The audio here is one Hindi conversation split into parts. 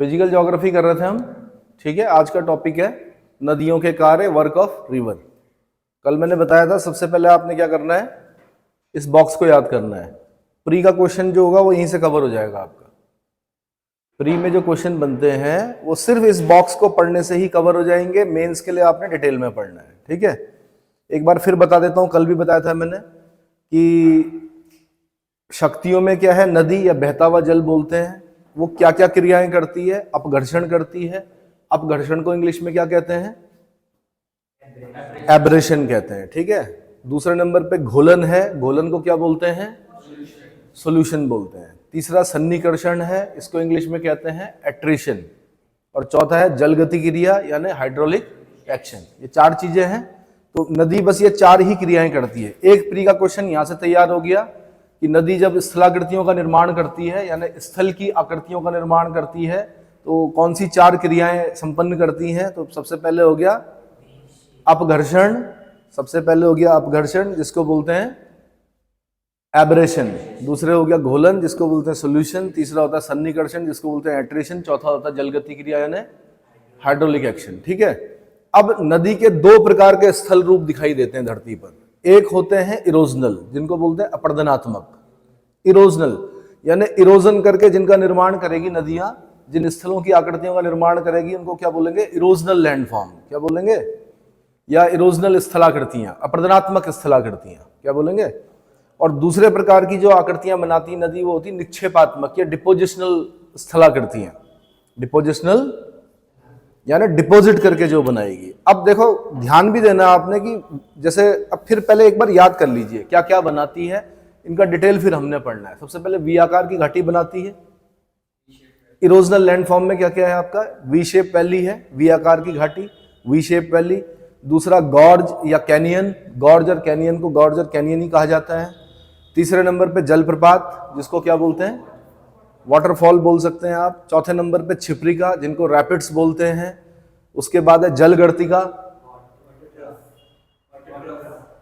फिजिकल ज्योग्राफी कर रहे थे हम। ठीक है, आज का टॉपिक है नदियों के कार्य, वर्क ऑफ रिवर। कल मैंने बताया था सबसे पहले आपने क्या करना है, इस बॉक्स को याद करना है। प्री का क्वेश्चन जो होगा वो यहीं से कवर हो जाएगा आपका। प्री में जो क्वेश्चन बनते हैं वो सिर्फ इस बॉक्स को पढ़ने से ही कवर हो जाएंगे। मेंस के लिए आपने डिटेल में पढ़ना है। ठीक है, एक बार फिर बता देता हूं, कल भी बताया था मैंने कि शक्तियों में क्या है, नदी या बहता हुआ जल बोलते हैं। वो क्या क्या क्रियाएं करती है, अपघर्षण करती है। अपघर्षण को इंग्लिश में क्या कहते हैं, एब्रेशन कहते हैं। ठीक है, दूसरे नंबर पे घोलन है, घोलन को क्या बोलते हैं, सॉल्यूशन बोलते हैं। तीसरा सन्निकर्षण है, इसको इंग्लिश में कहते हैं एट्रिशन। और चौथा है जल गति क्रिया यानी हाइड्रोलिक एक्शन। ये चार चीजें हैं। तो नदी बस ये चार ही क्रियाएं करती है। एक प्री का क्वेश्चन यहां से तैयार हो गया कि नदी जब स्थलाकृतियों का निर्माण करती है यानी स्थल की आकृतियों का निर्माण करती है तो कौन सी चार क्रियाएं संपन्न करती हैं। तो सबसे पहले हो गया अपघर्षण, सबसे पहले हो गया अपघर्षण जिसको बोलते हैं एब्रेशन। दूसरे हो गया घोलन जिसको बोलते हैं सॉल्यूशन। तीसरा होता है सन्निकर्षण जिसको बोलते हैं एट्रिशन। चौथा होता है जलगति क्रिया यानी हाइड्रोलिक एक्शन। ठीक है, अब नदी के दो प्रकार के स्थल रूप दिखाई देते हैं धरती पर। एक होते हैं इरोजनल जिनको बोलते हैं अपरदनात्मक। इरोजनल यानी इरोजन करके जिनका निर्माण करेगी नदियां, जिन स्थलों की आकृतियों का निर्माण करेगी उनको क्या बोलेंगे, इरोजनल लैंडफॉर्म क्या बोलेंगे, या इरोजनल स्थलाकृतियां, अपरदनात्मक स्थलाकृतियां क्या बोलेंगे। और दूसरे प्रकार की जो आकृतियां बनाती है नदी वो होती है निक्षेपात्मक या डिपोजिशनल स्थलाकृतियां। डिपोजिशनल यानी डिपॉजिट करके जो बनाएगी। अब देखो ध्यान भी देना आपने कि जैसे अब फिर पहले एक बार याद कर लीजिए क्या क्या बनाती है, इनका डिटेल फिर हमने पढ़ना है। सबसे पहले वी आकार की घाटी बनाती है। इरोजनल लैंडफॉर्म में क्या क्या है आपका, वी शेप वैली है, वी आकार की घाटी, वी शेप वैली। दूसरा गॉर्ज या कैनियन, गॉर्ज और कैनियन को गॉर्ज और कैनियन ही कहा जाता है। तीसरे नंबर पे जलप्रपात जिसको क्या बोलते हैं, वाटरफॉल बोल सकते हैं आप। चौथे नंबर पे छिपरिका जिनको रैपिड्स बोलते हैं। उसके बाद है जलगर्तिका,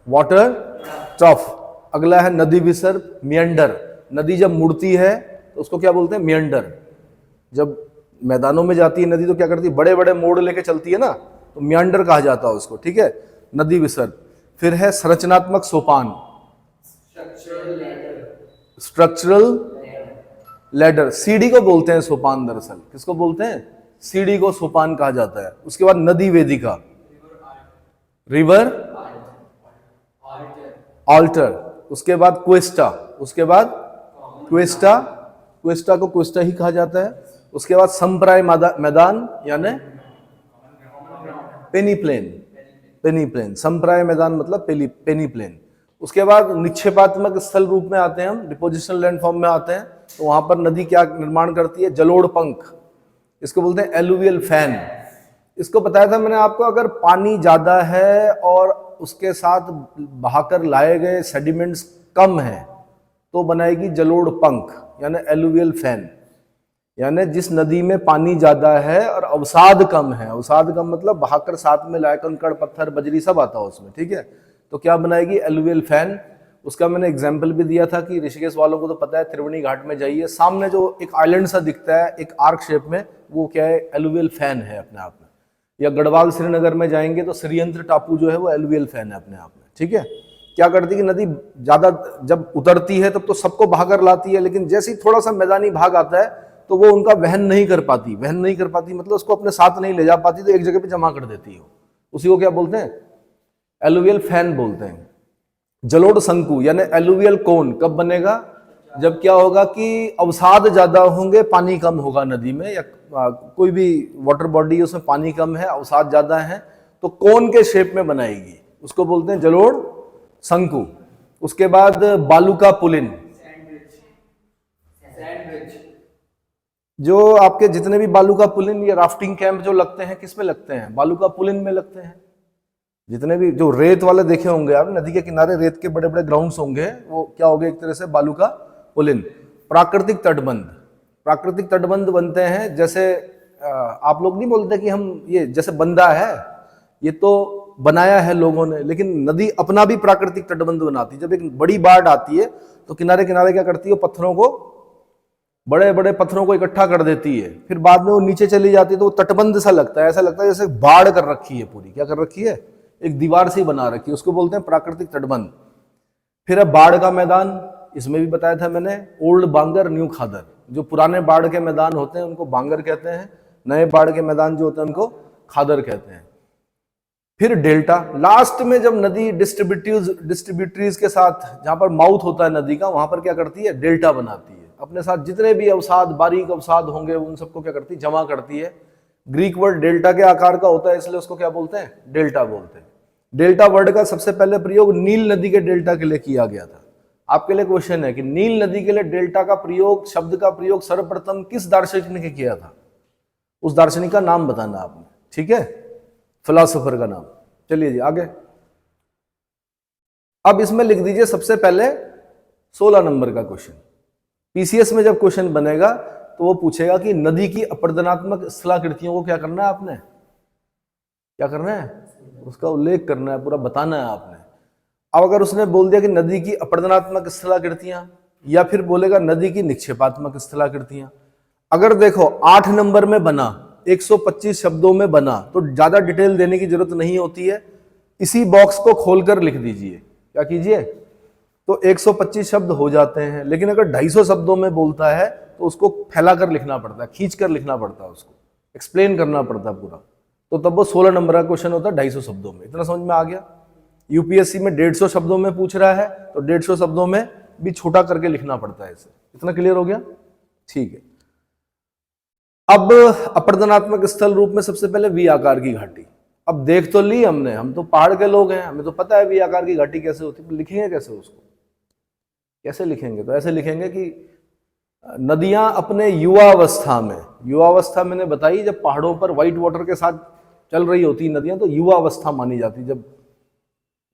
वाटर ट्रफ। अगला है नदी विसर्ग, मियंडर। नदी जब मुड़ती है तो उसको क्या बोलते हैं, मियंडर। जब मैदानों में जाती है नदी तो क्या करती है, बड़े बड़े मोड़ लेके चलती है ना, तो मियंडर कहा जाता है उसको। ठीक है, नदी विसर्ग। फिर है संरचनात्मक सोपान, स्ट्रक्चरल लैडर। सीढ़ी को बोलते हैं सोपान, दरअसल किसको बोलते हैं, सीढ़ी को सोपान कहा जाता है। उसके बाद नदी वेदिका, रिवर ऑल्टर। उसके बाद क्वेस्टा, उसके बाद क्वेस्टा, क्वेस्टा को क्वेस्टा ही कहा जाता है। उसके बाद संप्राय मैदान यानी पेनी प्लेन, पेनी प्लेन। संप्राय मैदान मतलब पेनी प्लेन। उसके बाद निक्षेपात्मक स्थल रूप में आते हैं हम, डिपोजिशनल लैंडफॉर्म में आते हैं। तो वहां पर नदी क्या निर्माण करती है, जलोढ़ पंख, इसको बोलते हैं एलुवियल फैन। इसको बताया था मैंने आपको, अगर पानी ज्यादा है और उसके साथ बहाकर लाए गए सेडिमेंट्स कम है तो बनाएगी जलोढ़ पंख यानी एलुवियल फैन। यानी जिस नदी में पानी ज्यादा है और अवसाद कम है, अवसाद कम मतलब बहाकर साथ में लाए कंकड़ पत्थर बजरी सब आता है उसमें। ठीक है, तो क्या बनाएगी, एलुवियल फैन। उसका मैंने एग्जाम्पल भी दिया था कि ऋषिकेश वालों को तो पता है, त्रिवेणी घाट में जाइए, सामने जो एक आइलैंड सा दिखता है एक आर्क शेप में, वो क्या है, एलुवियल फैन है अपने आप में। या गढ़वाल श्रीनगर में जाएंगे तो श्रीयंत्र टापू जो है वो एलुवियल फैन है अपने आप में। ठीक है, क्या करती है कि नदी ज्यादा जब उतरती है तब तो सबको बहाकर लाती है, लेकिन जैसे ही थोड़ा सा मैदानी भाग आता है तो वो उनका वहन नहीं कर पाती। वहन नहीं कर पाती मतलब उसको अपने साथ नहीं ले जा पाती, तो एक जगह पे जमा कर देती है। उसी को क्या बोलते हैं, एलुवियल फैन बोलते हैं। जलोढ़ शंकु यानी एलुवियल कोन कब बनेगा, जब क्या होगा कि अवसाद ज्यादा होंगे, पानी कम होगा नदी में, या कोई भी वाटर बॉडी उसमें पानी कम है, अवसाद ज्यादा है, तो कोन के शेप में बनाएगी, उसको बोलते हैं जलोढ़ शंकु। उसके बाद बालूका पुलिन, जो आपके जितने भी बालूका पुलिन या राफ्टिंग कैंप जो लगते हैं, किस में लगते हैं, बालूका पुलिन में लगते हैं। जितने भी जो रेत वाले देखे होंगे आप, नदी के किनारे रेत के बड़े बड़े ग्राउंड्स होंगे, वो क्या हो गए, एक तरह से बालूका पुलिन। प्राकृतिक तटबंध, प्राकृतिक तटबंध बनते हैं। जैसे आप लोग नहीं बोलते कि हम ये जैसे बंदा है, ये तो बनाया है लोगों ने, लेकिन नदी अपना भी प्राकृतिक तटबंध बनाती है। जब एक बड़ी बाढ़ आती है तो किनारे किनारे क्या करती है, पत्थरों को बड़े बड़े पत्थरों को इकट्ठा कर देती है, फिर बाद में वो नीचे चली जाती है तो वो तटबंध सा लगता है, ऐसा लगता है जैसे बाढ़ कर रखी है पूरी। क्या कर रखी है? एक दीवार सी बना रखी है, उसको बोलते हैं प्राकृतिक तटबंध। फिर है बाढ़ का मैदान, इसमें भी बताया था मैंने, ओल्ड बांगर न्यू खादर। जो पुराने बाढ़ के मैदान होते हैं उनको बांगर कहते हैं, नए बाढ़ के मैदान जो होते हैं उनको खादर कहते हैं। फिर डेल्टा, लास्ट में जब नदी डिस्ट्रीब्यूटरीज के साथ, जहां पर माउथ होता है नदी का, वहां पर क्या करती है? डेल्टा बनाती है। अपने साथ जितने भी अवसाद, बारीक अवसाद होंगे उन सबको क्या करती है? जमा करती है। ग्रीक वर्ड डेल्टा के आकार का होता है, इसलिए उसको क्या बोलते हैं? डेल्टा बोलते हैं। डेल्टा वर्ड का सबसे पहले प्रयोग नील नदी के डेल्टा के लिए किया गया था। आपके लिए क्वेश्चन है कि नील नदी के लिए डेल्टा का प्रयोग, शब्द का प्रयोग सर्वप्रथम किस दार्शनिक ने किया था? उस दार्शनिक का नाम बताना आपने, ठीक है? फिलोसोफर का नाम। चलिए जी आगे। अब इसमें लिख दीजिए सबसे पहले 16 नंबर का क्वेश्चन। पीसीएस में जब क्वेश्चन बनेगा तो वो पूछेगा कि नदी की अपरदनात्मक स्थलाकृतियों को क्या करना है आपने? क्या करना है? उसका उल्लेख करना है, पूरा बताना है आपने। अब अगर उसने बोल दिया कि नदी की अपरदनात्मक स्थलाकृतियां, या फिर बोलेगा नदी की निक्षेपात्मक स्थलाकृतियां। अगर देखो 8 नंबर में बना, 125 शब्दों में बना, तो ज्यादा डिटेल देने की जरूरत नहीं होती है। इसी बॉक्स को खोलकर लिख दीजिए। क्या कीजिए? तो 125 शब्द हो जाते हैं। लेकिन अगर 250 शब्दों में बोलता है तो उसको फैलाकर लिखना पड़ता है, खींचकर लिखना पड़ता है, उसको एक्सप्लेन करना पड़ता है पूरा। तो तब वो 16 नंबर का क्वेश्चन होता है 250 शब्दों में। इतना समझ में आ गया? यूपीएससी में 150 शब्दों में पूछ रहा है तो 150 शब्दों में भी छोटा करके लिखना पड़ता है इसे। इतना क्लियर हो गया? ठीक है। अब अपरदनात्मक स्थल रूप में सबसे पहले वी आकार की घाटी। अब देख तो ली हमने, हम तो पहाड़ के लोग हैं, हमें तो पता है वी आकार की घाटी कैसे होती है। लिखेंगे कैसे उसको? कैसे लिखेंगे? तो ऐसे लिखेंगे कि नदियां अपने युवावस्था में, युवावस्था मैंने बताई जब पहाड़ों पर व्हाइट वाटर के साथ चल रही होती नदियां, तो युवावस्था मानी जाती। जब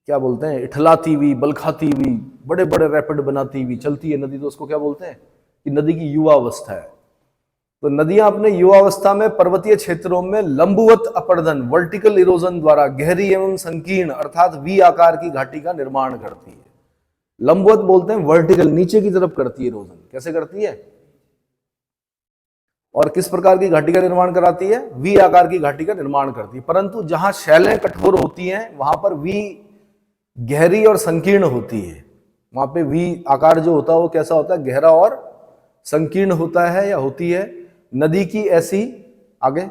क्या बोलते हैं, इठलाती हुई, बलखाती हुई, बड़े बड़े रैपिड बनाती हुई चलती है नदी, तो उसको क्या बोलते हैं? कि नदी की युवावस्था है। तो नदियां अपने युवावस्था में पर्वतीय क्षेत्रों में लंबवत अपरदन, वर्टिकल इरोजन द्वारा गहरी एवं संकीर्ण अर्थात वी आकार की घाटी का निर्माण करती है। लंबवत बोलते हैं वर्टिकल, नीचे की तरफ करती है इरोजन। कैसे करती है? और किस प्रकार की घाटी का निर्माण कराती है? वी आकार की घाटी का निर्माण करती है। परंतु जहां शैलें कठोर होती हैं वहां पर वी गहरी और संकीर्ण होती है। वहां पे वी आकार जो होता है वो कैसा होता है? गहरा और संकीर्ण होता है या होती है। नदी की ऐसी, आगे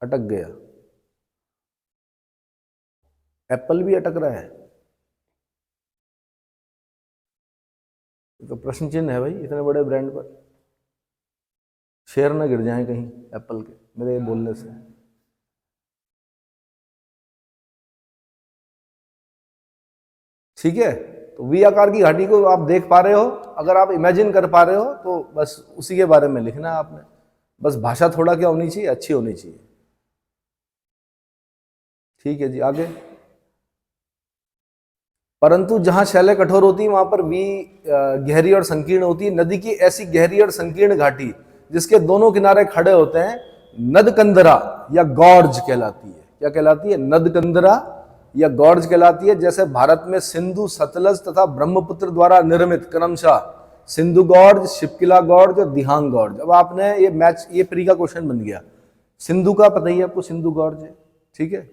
अटक गया, एप्पल भी अटक रहा है। तो प्रश्न चिन्ह है भाई, इतने बड़े ब्रांड पर शेयर ना गिर जाए कहीं एप्पल के मेरे बोलने से। ठीक है, तो वी आकार की घाटी को आप देख पा रहे हो, अगर आप इमेजिन कर पा रहे हो तो बस उसी के बारे में लिखना है आपने। बस भाषा थोड़ा क्या होनी चाहिए? अच्छी होनी चाहिए। ठीक है जी आगे। परंतु जहां शैलें कठोर होती है वहां पर वी गहरी और संकीर्ण होती है। नदी की ऐसी गहरी और संकीर्ण घाटी जिसके दोनों किनारे खड़े होते हैं नदकंदरा या गॉर्ज कहलाती है। क्या कहलाती है? नदकंदरा या गॉर्ज कहलाती है। जैसे भारत में सिंधु, सतलज तथा ब्रह्मपुत्र द्वारा निर्मित क्रमशः सिंधु गॉर्ज, शिपकिला गॉर्ज और दिहांग गॉर्ज। अब आपने ये मैच, ये प्री का क्वेश्चन बन गया। सिंधु का पता ही है आपको, सिंधु गॉर्ज है, ठीक है।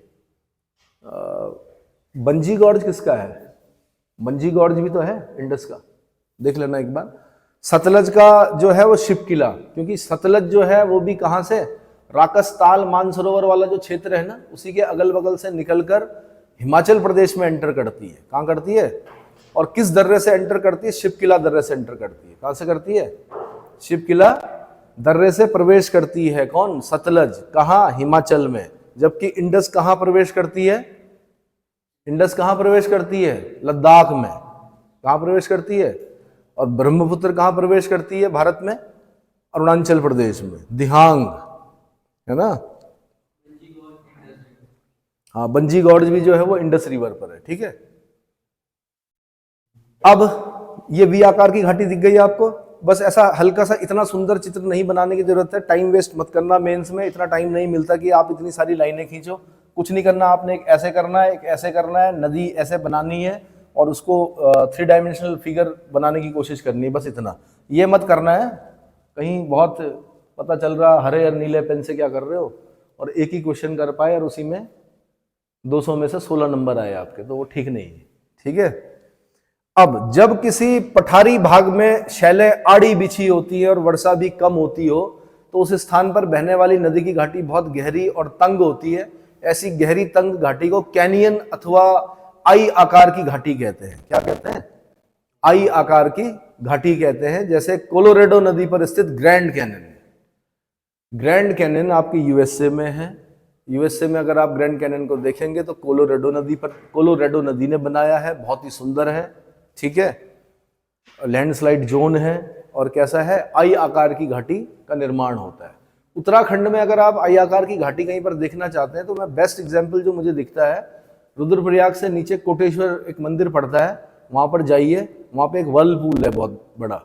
बंजी गॉर्ज किसका है? बंजी गॉर्ज भी तो है इंडस का, देख लेना एक बार। सतलज का जो है वो शिपकिला, क्योंकि सतलज जो है वो भी कहां से, राकसताल मानसरोवर वाला जो क्षेत्र है ना, उसी के अगल बगल से निकलकर हिमाचल प्रदेश में एंटर करती है। कहां करती है और किस दर्रे से एंटर करती है? शिपकिला दर्रे से एंटर करती है। कहां से करती है? शिपकिला दर्रे से प्रवेश करती है। कौन? सतलज। कहां? हिमाचल में। जबकि इंडस कहां प्रवेश करती है? इंडस कहां प्रवेश करती है? लद्दाख में। कहां प्रवेश करती है? और ब्रह्मपुत्र कहां प्रवेश करती है भारत में? अरुणाचल प्रदेश में, दिहांग, है ना। हाँ, बंजी गॉर्ज भी जो है वो इंडस रिवर पर है, ठीक है। अब ये वी आकार की घाटी दिख गई आपको। बस ऐसा हल्का सा, इतना सुंदर चित्र नहीं बनाने की जरूरत है। टाइम वेस्ट मत करना, मेंस में इतना टाइम नहीं मिलता कि आप इतनी सारी लाइनें खींचो। कुछ नहीं करना आपने, एक ऐसे करना है, एक ऐसे करना है, नदी ऐसे बनानी है और उसको 3 डायमेंशनल फिगर बनाने की कोशिश करनी है, बस इतना। ये मत करना है कहीं बहुत पता चल रहा हरे और नीले पेन से क्या कर रहे हो और एक ही क्वेश्चन कर पाए और उसी में 200 में से 16 नंबर आए आपके, तो वो ठीक नहीं है। ठीक है। अब जब किसी पठारी भाग में शैलें आड़ी बिछी होती है और वर्षा भी कम होती हो तो उस स्थान पर बहने वाली नदी की घाटी बहुत गहरी और तंग होती है। ऐसी गहरी तंग घाटी को कैनियन अथवा आई आकार की घाटी कहते हैं। क्या कहते हैं? आई आकार की घाटी कहते हैं। जैसे कोलोराडो नदी पर स्थित ग्रैंड कैनियन। ग्रैंड कैनियन आपकी यूएसए में है। यूएसए में अगर आप ग्रैंड कैनियन को देखेंगे तो कोलोराडो नदी ने बनाया है, बहुत ही सुंदर है। ठीक है। लैंडस्लाइड जोन है और कैसा है, आई आकार की घाटी का निर्माण होता है। उत्तराखंड में अगर आप आई आकार की घाटी कहीं पर देखना चाहते हैं तो मैं बेस्ट एग्जाम्पल जो मुझे दिखता है, रुद्रप्रयाग से नीचे कोटेश्वर एक मंदिर पड़ता है, वहां पर जाइए, वहां पे एक वर्लपूल है बहुत बड़ा,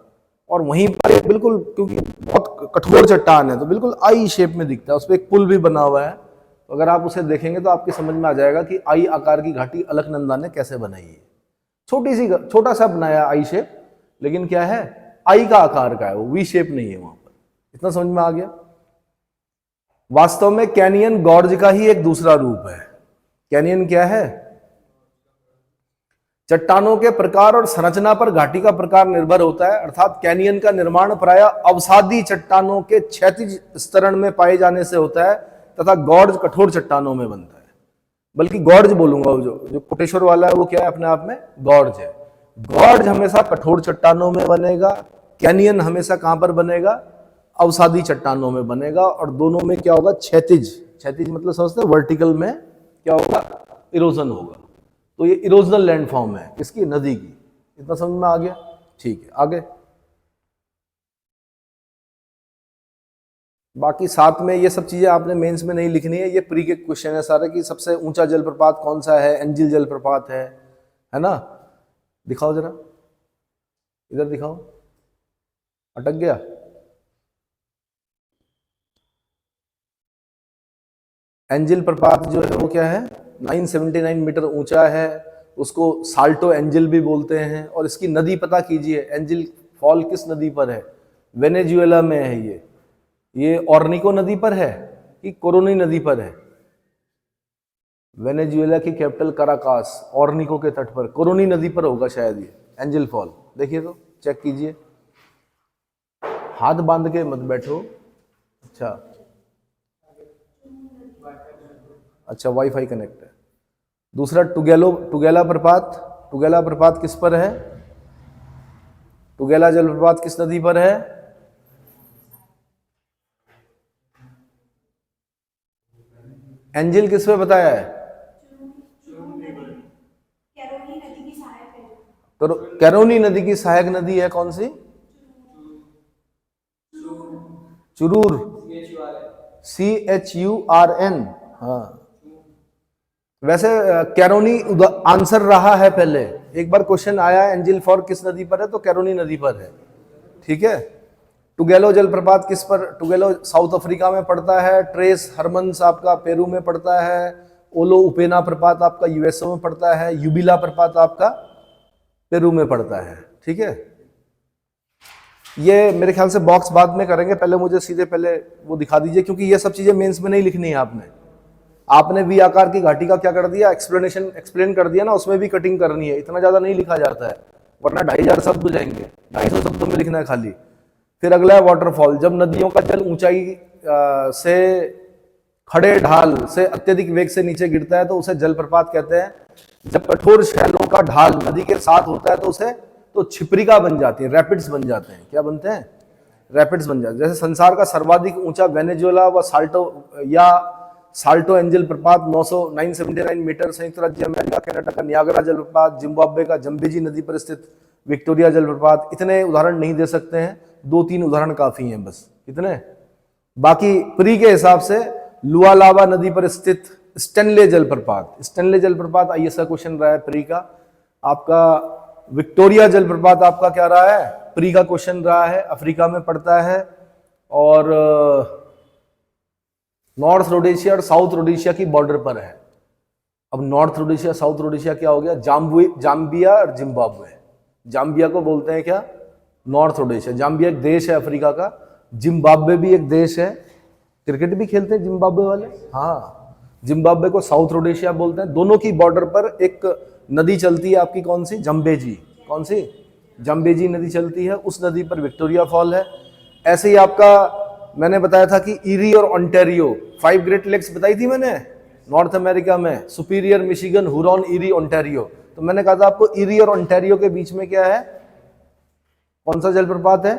और वहीं पर एक बिल्कुल, क्योंकि बहुत कठोर चट्टान है तो बिल्कुल आई शेप में दिखता है, उस पर एक पुल भी बना हुआ है। तो अगर आप उसे देखेंगे तो आपकी समझ में आ जाएगा कि आई आकार की घाटी अलकनंदा ने कैसे बनाई है। छोटा सा बनाया आई शेप, लेकिन क्या है, आई का आकार का है, वो वी शेप नहीं है वहां पर। इतना समझ में आ गया। वास्तव में कैनियन गॉर्ज का ही एक दूसरा रूप है। कैनियन क्या है? चट्टानों के प्रकार और संरचना पर घाटी का प्रकार निर्भर होता है, अर्थात कैनियन का निर्माण प्रायः अवसादी चट्टानों के क्षैतिज स्तरण में पाए जाने से होता है तथा गॉर्ज कठोर चट्टानों में बनता है। बल्कि गॉर्ज बोलूंगा, जो कोटेश्वर वाला है वो क्या है, अपने आप में गॉर्ज है। गॉर्ज हमेशा कठोर चट्टानों में बनेगा, कैनियन हमेशा कहां पर बनेगा, अवसादी चट्टानों में बनेगा। और दोनों में क्या होगा, क्षैतिज मतलब समझते हैं, वर्टिकल में क्या होगा, इरोजन होगा। तो ये इरोजनल लैंडफॉर्म है किसकी, नदी की। इतना समझ में आ गया। ठीक है, आगे बाकी साथ में ये सब चीजें आपने मेंस में नहीं लिखनी है, ये प्री के क्वेश्चन है सारे कि सबसे ऊंचा जलप्रपात कौन सा है, एंजिल जलप्रपात है ना। दिखाओ जरा, इधर दिखाओ, अटक गया। एंजिल प्रपात जो है वो क्या है, 979 मीटर ऊंचा है, उसको साल्टो एंजिल भी बोलते हैं। और इसकी नदी पता कीजिए, एंजिल फॉल किस नदी पर है, वेनेजुएला में है। ये ऑर्निको नदी पर है कि कोरोनी नदी पर है? वेनेजुएला की कैपिटल कराकास, ऑर्निको के तट पर, कोरोनी नदी पर होगा शायद ये एंजिल फॉल। देखिए तो, चेक कीजिए, हाथ बांध के मत बैठो। अच्छा वाईफाई कनेक्ट है। दूसरा टुगेला प्रपात किस पर है, टुगेला जलप्रपात किस नदी पर है? एंजिल किस पे बताया है? तो कैरोनी नदी की सहायक नदी है कौन सी? चुरूर, CHURN। हाँ, वैसे कैरोनी आंसर रहा है पहले, एक बार क्वेश्चन आया है एंजिल फॉर किस नदी पर है, तो कैरोनी नदी पर है। ठीक है। टुगेलो जलप्रपात किस पर, टुगेलो साउथ अफ्रीका में पड़ता है, ट्रेस हरमन्स आपका पेरू में पड़ता है, ओलो उपेना प्रपात आपका यूएसए में पड़ता है, युबिला प्रपात आपका पेरू में पड़ता है। ठीक है। ये मेरे ख्याल से बॉक्स बाद में करेंगे, पहले मुझे सीधे पहले वो दिखा दीजिए, क्योंकि ये सब चीजें मेंस में नहीं लिखनी है आपने वी आकार की घाटी का क्या कर दिया, एक्सप्लेन कर दिया ना, उसमें भी कटिंग करनी है, इतना ज्यादा नहीं लिखा जाता है, वरना 2500 शब्द हो जाएंगे, 250 शब्दों में लिखना है खाली। फिर अगला है वाटरफॉल। जब नदियों का जल ऊंचाई से खड़े ढाल से अत्यधिक वेग से नीचे गिरता है तो उसे जलप्रपात कहते हैं। जब कठोर शैलों का ढाल नदी के साथ होता है तो उसे छिपरिका बन जाती है, रैपिड्स बन जाते हैं। क्या बनते हैं? रैपिड्स बन जाते हैं। जैसे संसार का सर्वाधिक ऊंचा वेनेजुएला व साल्टो एंजिल प्रपात 979 मीटर, संयुक्त राज्य अमेरिका कनाडा का नियाग्रा जलप्रपात, जिम्बाब्वे का जम्बेजी नदी पर स्थित विक्टोरिया जलप्रपात। इतने उदाहरण नहीं दे सकते हैं, 2-3 उदाहरण काफी हैं बस। कितने? बाकी प्री के हिसाब से लुआलावा नदी पर स्थित स्टेनले जलप्रपात आईएएस का क्वेश्चन रहा है प्री का आपका। विक्टोरिया जलप्रपात आपका क्या रहा है, प्री का क्वेश्चन रहा है, अफ्रीका में पड़ता है। और नॉर्थ रोडेशिया और साउथ रोडेशिया की बॉर्डर पर है। अब नॉर्थ रोडेशिया साउथ रोडेशिया क्या हो गया, जाम्बिया और जिम्बाब्वे। जाम्बिया को बोलते हैं क्या, नॉर्थ रोडेशिया। जाम्बिया एक देश है अफ्रीका का, जिम्बाब्वे भी एक देश है। क्रिकेट भी खेलते हैं जिम्बाब्वे वाले, हाँ। जिम्बाब्वे को साउथ रोडेशिया बोलते हैं। दोनों की बॉर्डर पर एक नदी चलती है आपकी, कौन सी? जम्बेजी। कौन सी? जम्बेजी नदी चलती है, उस नदी पर विक्टोरिया फॉल है। ऐसे ही आपका मैंने बताया था कि ईरी और ओंटारियो, 5 ग्रेट लेक्स बताई थी मैंने नॉर्थ अमेरिका में, superior, Michigan, Huron, eerie, Ontario. तो मैंने कहा था आपको ईरी और ओंटारियो के बीच में क्या है, कौन सा जलप्रपात है?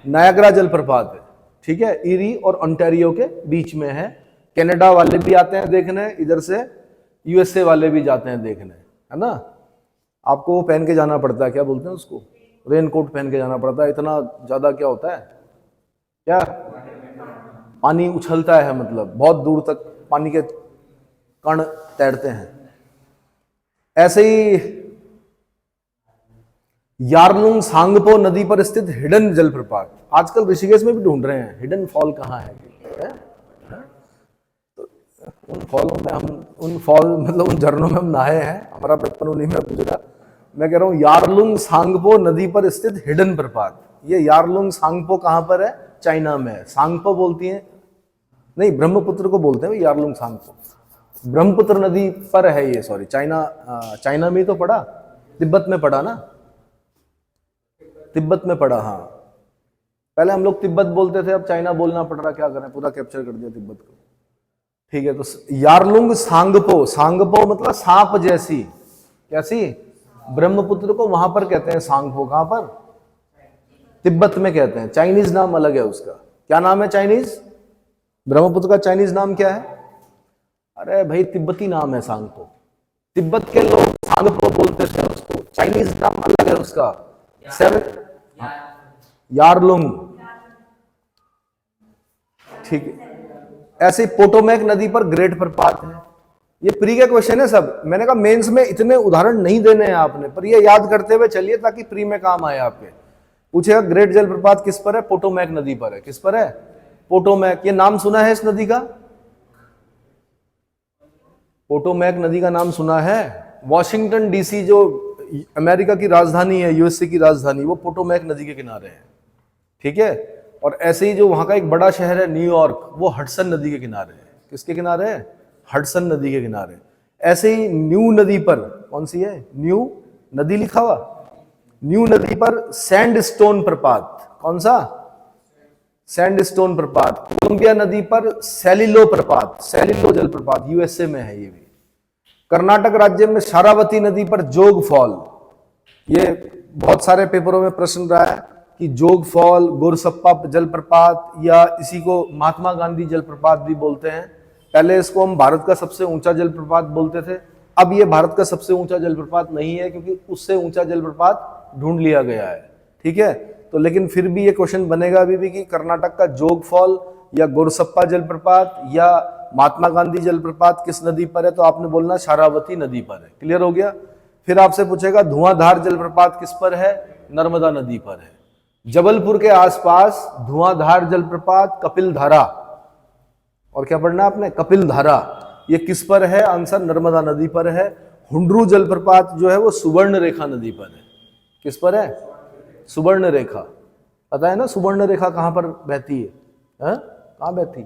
नायग्रा जलप्रपात है, ठीक है। ईरी और ओंटारियो के बीच में है। कनाडा वाले भी आते हैं देखने, इधर से यूएसए वाले भी जाते हैं देखने, है ना। आपको वो पहन के जाना पड़ता है, क्या बोलते हैं उसको, रेनकोट पहन के जाना पड़ता है। इतना ज्यादा क्या होता है, क्या पानी उछलता है, मतलब बहुत दूर तक पानी के कण तैरते हैं। ऐसे ही यारलुंग सांगपो नदी पर स्थित हिडन जलप्रपात, आजकल ऋषिकेश में भी ढूंढ रहे हैं हिडन फॉल कहाँ है। तो उन फॉलों में हम, उन फॉल मतलब उन झरनों में हम नहाए हैं, हमारा बचपन उन्हीं में गुजरा। मैं कह रहा हूँ यारलुंग सांगपो नदी पर स्थित हिडन प्रपात। ये यारलुंग सांगपो कहाँ पर है? चाइना में है। सांगपो बोलती है, नहीं ब्रह्मपुत्र को बोलते हैं यारलुंग सांगपो, ब्रह्मपुत्र नदी पर है ये। सॉरी, चाइना में ही तो पड़ा, तिब्बत में पड़ा ना, तिब्बत में पड़ा, हाँ। पहले हम लोग तिब्बत बोलते थे, अब चाइना बोलना पड़ रहा, क्या करें, पूरा कैप्चर कर दिया तिब्बत को, ठीक है। तो यारलुंग सांगपो, सांगपो मतलब सांप जैसी, कैसी? ब्रह्मपुत्र को वहां पर कहते हैं सांगपो, कहां पर? तिब्बत में कहते हैं। चाइनीज नाम अलग है उसका, क्या नाम है चाइनीज? ब्रह्मपुत्र का चाइनीज नाम क्या है? अरे भाई तिब्बती नाम है सांगपो, तिब्बत के लोग सांगपो बोलते थे उसको, चाइनीज नाम अलग है उसका, यारलुंग, ठीक है। ऐसे पोटोमैक नदी पर ग्रेट प्रपात है। ये प्री के क्वेश्चन है सब, मैंने कहा मेंस में इतने उदाहरण नहीं देने हैं आपने, पर ये याद करते हुए चलिए ताकि प्री में काम आए आपके। पूछेगा ग्रेट जलप्रपात किस पर है? पोटोमैक नदी पर है। किस पर है? पोटोमैक। ये नाम सुना है इस नदी का? पोटोमैक नदी का नाम सुना है? वॉशिंगटन डीसी जो अमेरिका की राजधानी है, यूएसए की राजधानी, वो पोटोमैक नदी के किनारे है, ठीक है। और ऐसे ही जो वहां का एक बड़ा शहर है न्यूयॉर्क, वो हडसन नदी के किनारे है। किसके किनारे है? हडसन नदी के किनारे। ऐसे ही न्यू नदी पर, कौन सी है? न्यू नदी लिखा हुआ, न्यू नदी पर सैंडस्टोन प्रपात, कौन सा? सैंडस्टोन प्रपात। कोलंबिया नदी पर सेलिलो प्रपात, सेलिलो जलप्रपात, यूएसए में है ये भी। कर्नाटक राज्य में शारावती नदी पर जोग फॉल। ये बहुत सारे पेपरों में प्रश्न रहा है कि जोग फॉल, गोरसप्पा जलप्रपात, या इसी को महात्मा गांधी जलप्रपात भी बोलते हैं। पहले इसको हम भारत का सबसे ऊंचा जलप्रपात बोलते थे, अब ये भारत का सबसे ऊंचा जलप्रपात नहीं है, क्योंकि उससे ऊंचा जलप्रपात ढूंढ लिया गया है, ठीक है। तो लेकिन फिर भी ये क्वेश्चन बनेगा अभी भी कि कर्नाटक का जोग फॉल या गोरसप्पा जलप्रपात या महात्मा गांधी जलप्रपात किस नदी पर है? तो आपने बोलना शारावती नदी पर है। क्लियर हो गया। फिर आपसे पूछेगा धुआंधार जलप्रपात किस पर है? नर्मदा नदी पर है। जबलपुर के आसपास धुआंधार जलप्रपात, कपिल धारा, और क्या पढ़ना आपने? कपिल धारा। ये किस पर है? आंसर नर्मदा नदी पर है। हुंड्रू जलप्रपात जो है वो सुवर्ण रेखा नदी पर है। किस पर है? सुवर्ण रेखा। पता है ना सुवर्ण रेखा कहां पर बहती है? कहां बहती?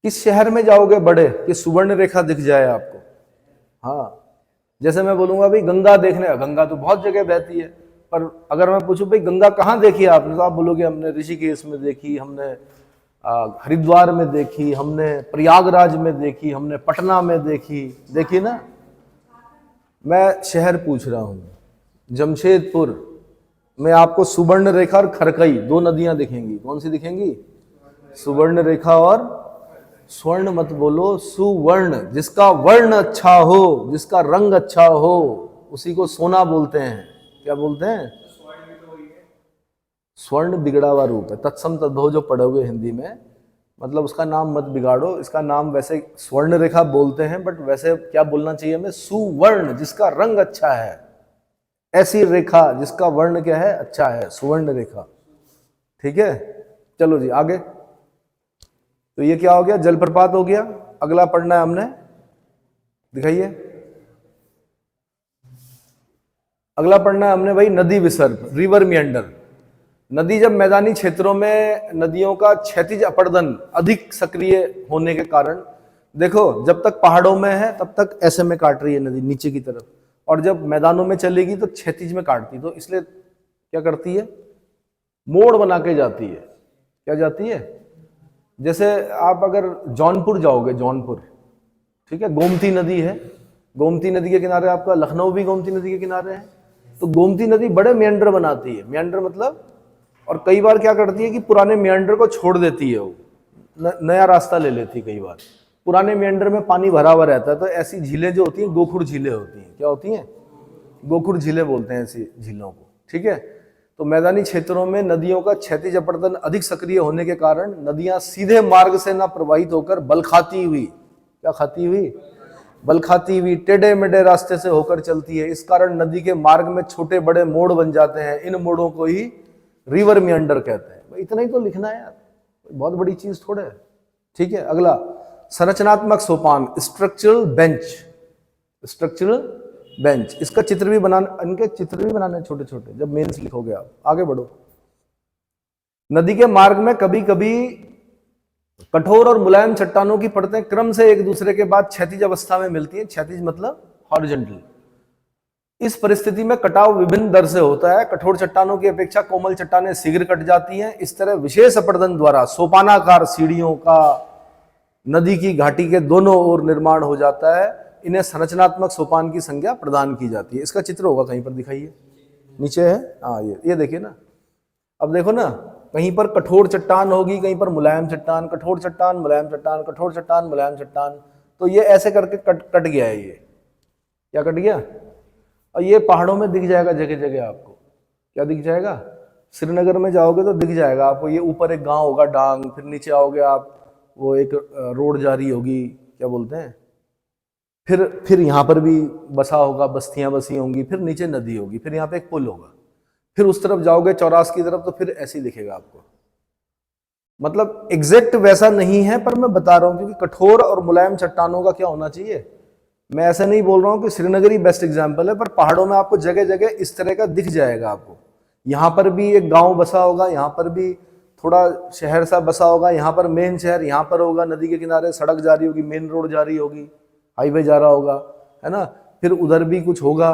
किस शहर में जाओगे बड़े कि सुवर्ण रेखा दिख जाए आपको? हाँ, जैसे मैं बोलूंगा भाई गंगा देखने, गंगा तो बहुत जगह बहती है, पर अगर मैं पूछूं भाई गंगा कहाँ देखी है आपने, तो आप बोलोगे हमने ऋषिकेश में देखी, हमने हरिद्वार में देखी, हमने प्रयागराज में देखी, हमने पटना में देखी। देखी ना? मैं शहर पूछ रहा हूं। जमशेदपुर में आपको सुवर्ण रेखा और खरकई, दो नदियां दिखेंगी। कौन सी दिखेंगी? सुवर्ण रेखा और स्वर्ण मत बोलो, सुवर्ण। जिसका वर्ण अच्छा हो, जिसका रंग अच्छा हो, उसी को सोना बोलते हैं। क्या बोलते हैं? स्वर्ण बिगड़ा हुआ रूप है। तत्सम तद्भव जो पढ़ोगे हिंदी में, मतलब उसका नाम मत बिगाड़ो। इसका नाम वैसे स्वर्ण रेखा बोलते हैं, बट वैसे क्या बोलना चाहिए हमें? सुवर्ण, जिसका रंग अच्छा है, ऐसी रेखा जिसका वर्ण क्या है? अच्छा है, सुवर्ण रेखा, ठीक है। चलो जी आगे। तो ये क्या हो गया? जलप्रपात हो गया। अगला पढ़ना है हमने, दिखाइए। अगला पढ़ना है हमने भाई नदी विसर्ग, रिवर मियंडर। नदी जब मैदानी क्षेत्रों में नदियों का क्षैतिज अपरदन अधिक सक्रिय होने के कारण, देखो जब तक पहाड़ों में है तब तक ऐसे में काट रही है नदी नीचे की तरफ, और जब मैदानों में चलेगी तो क्षैतिज में काटती, तो इसलिए क्या करती है, मोड़ बना के जाती है। क्या जाती है, जैसे आप अगर जौनपुर जाओगे, जौनपुर ठीक है, गोमती नदी है, गोमती नदी के किनारे आपका लखनऊ भी गोमती नदी के किनारे है, तो गोमती नदी बड़े मेंढर बनाती है, मेंढर मतलब, और कई बार क्या करती है कि पुराने मेंढर को छोड़ देती है, वो नया रास्ता ले लेती है। कई बार पुराने मेंढर में पानी भरा हुआ रहता है, तो ऐसी झीलें जो होती हैं गोखुर झीलें होती हैं। क्या होती हैं, गोखुर झीलें बोलते हैं ऐसी झीलों को, ठीक है। तो मैदानी क्षेत्रों में नदियों का क्षैतिज अपरदन अधिक सक्रिय होने के कारण नदियां सीधे मार्ग से ना प्रवाहित होकर बल खाती हुई, क्या खाती हुई, बल खाती हुई टेढ़े मेढ़े रास्ते से होकर चलती है। इस कारण नदी के मार्ग में छोटे बड़े मोड़ बन जाते हैं, इन मोड़ों को ही रिवर मियंडर कहते हैं। भाई इतना ही तो लिखना है यार, बहुत बड़ी चीज थोड़े है, ठीक है। अगला संरचनात्मक सोपान, स्ट्रक्चरल बेंच, स्ट्रक्चरल बेंच। इसका चित्र भी बनाना, इनके चित्र भी बनाने छोटे छोटे, जब मेंस लिखोगे आप। आगे बढ़ो। नदी के मार्ग में कभी कभी कठोर और मुलायम चट्टानों की परतें क्रम से एक दूसरे के बाद क्षैतिज अवस्था में मिलती हैं। क्षैतिज मतलब हॉरिजॉन्टल। इस परिस्थिति में कटाव विभिन्न दर से होता है। कठोर चट्टानों की अपेक्षा कोमल चट्टानें शीघ्र कट जाती हैं। इस तरह विशेष अपरदन द्वारा सोपानाकार सीढ़ियों का नदी की घाटी के दोनों ओर निर्माण हो जाता है। इन्हें संरचनात्मक सोपान की संज्ञा प्रदान की जाती है। इसका चित्र होगा कहीं पर, दिखाइए, नीचे है, हाँ ये देखिए ना। अब देखो ना, कहीं पर कठोर चट्टान होगी, कहीं पर मुलायम चट्टान, कठोर चट्टान मुलायम चट्टान, कठोर चट्टान मुलायम चट्टान। तो ये ऐसे करके कट गया है। ये क्या कट गया, और ये पहाड़ों में दिख जाएगा जगह जगह आपको। क्या दिख जाएगा, श्रीनगर में जाओगे तो दिख जाएगा आपको। ये ऊपर एक गांव होगा डांग, फिर नीचे आओगे आप, वो एक रोड जा रही होगी, क्या बोलते हैं, फिर यहाँ पर भी बसा होगा, बस्तियां बसी होंगी, फिर नीचे नदी होगी, फिर यहाँ पे एक पुल होगा, फिर उस तरफ जाओगे चौरास की तरफ तो फिर ऐसे ही दिखेगा आपको। मतलब एग्जैक्ट वैसा नहीं है, पर मैं बता रहा हूं क्योंकि कठोर और मुलायम चट्टानों का क्या होना चाहिए। मैं ऐसा नहीं बोल रहा हूं कि श्रीनगर ही बेस्ट एग्जाम्पल है, पर पहाड़ों में आपको जगह जगह इस तरह का दिख जाएगा आपको। यहाँ पर भी एक गांव बसा होगा, यहाँ पर भी थोड़ा शहर सा बसा होगा, यहाँ पर मेन शहर यहाँ पर होगा, नदी के किनारे सड़क जा रही होगी, मेन रोड जा रही होगी, हाईवे जा रहा होगा, है ना, फिर उधर भी कुछ होगा।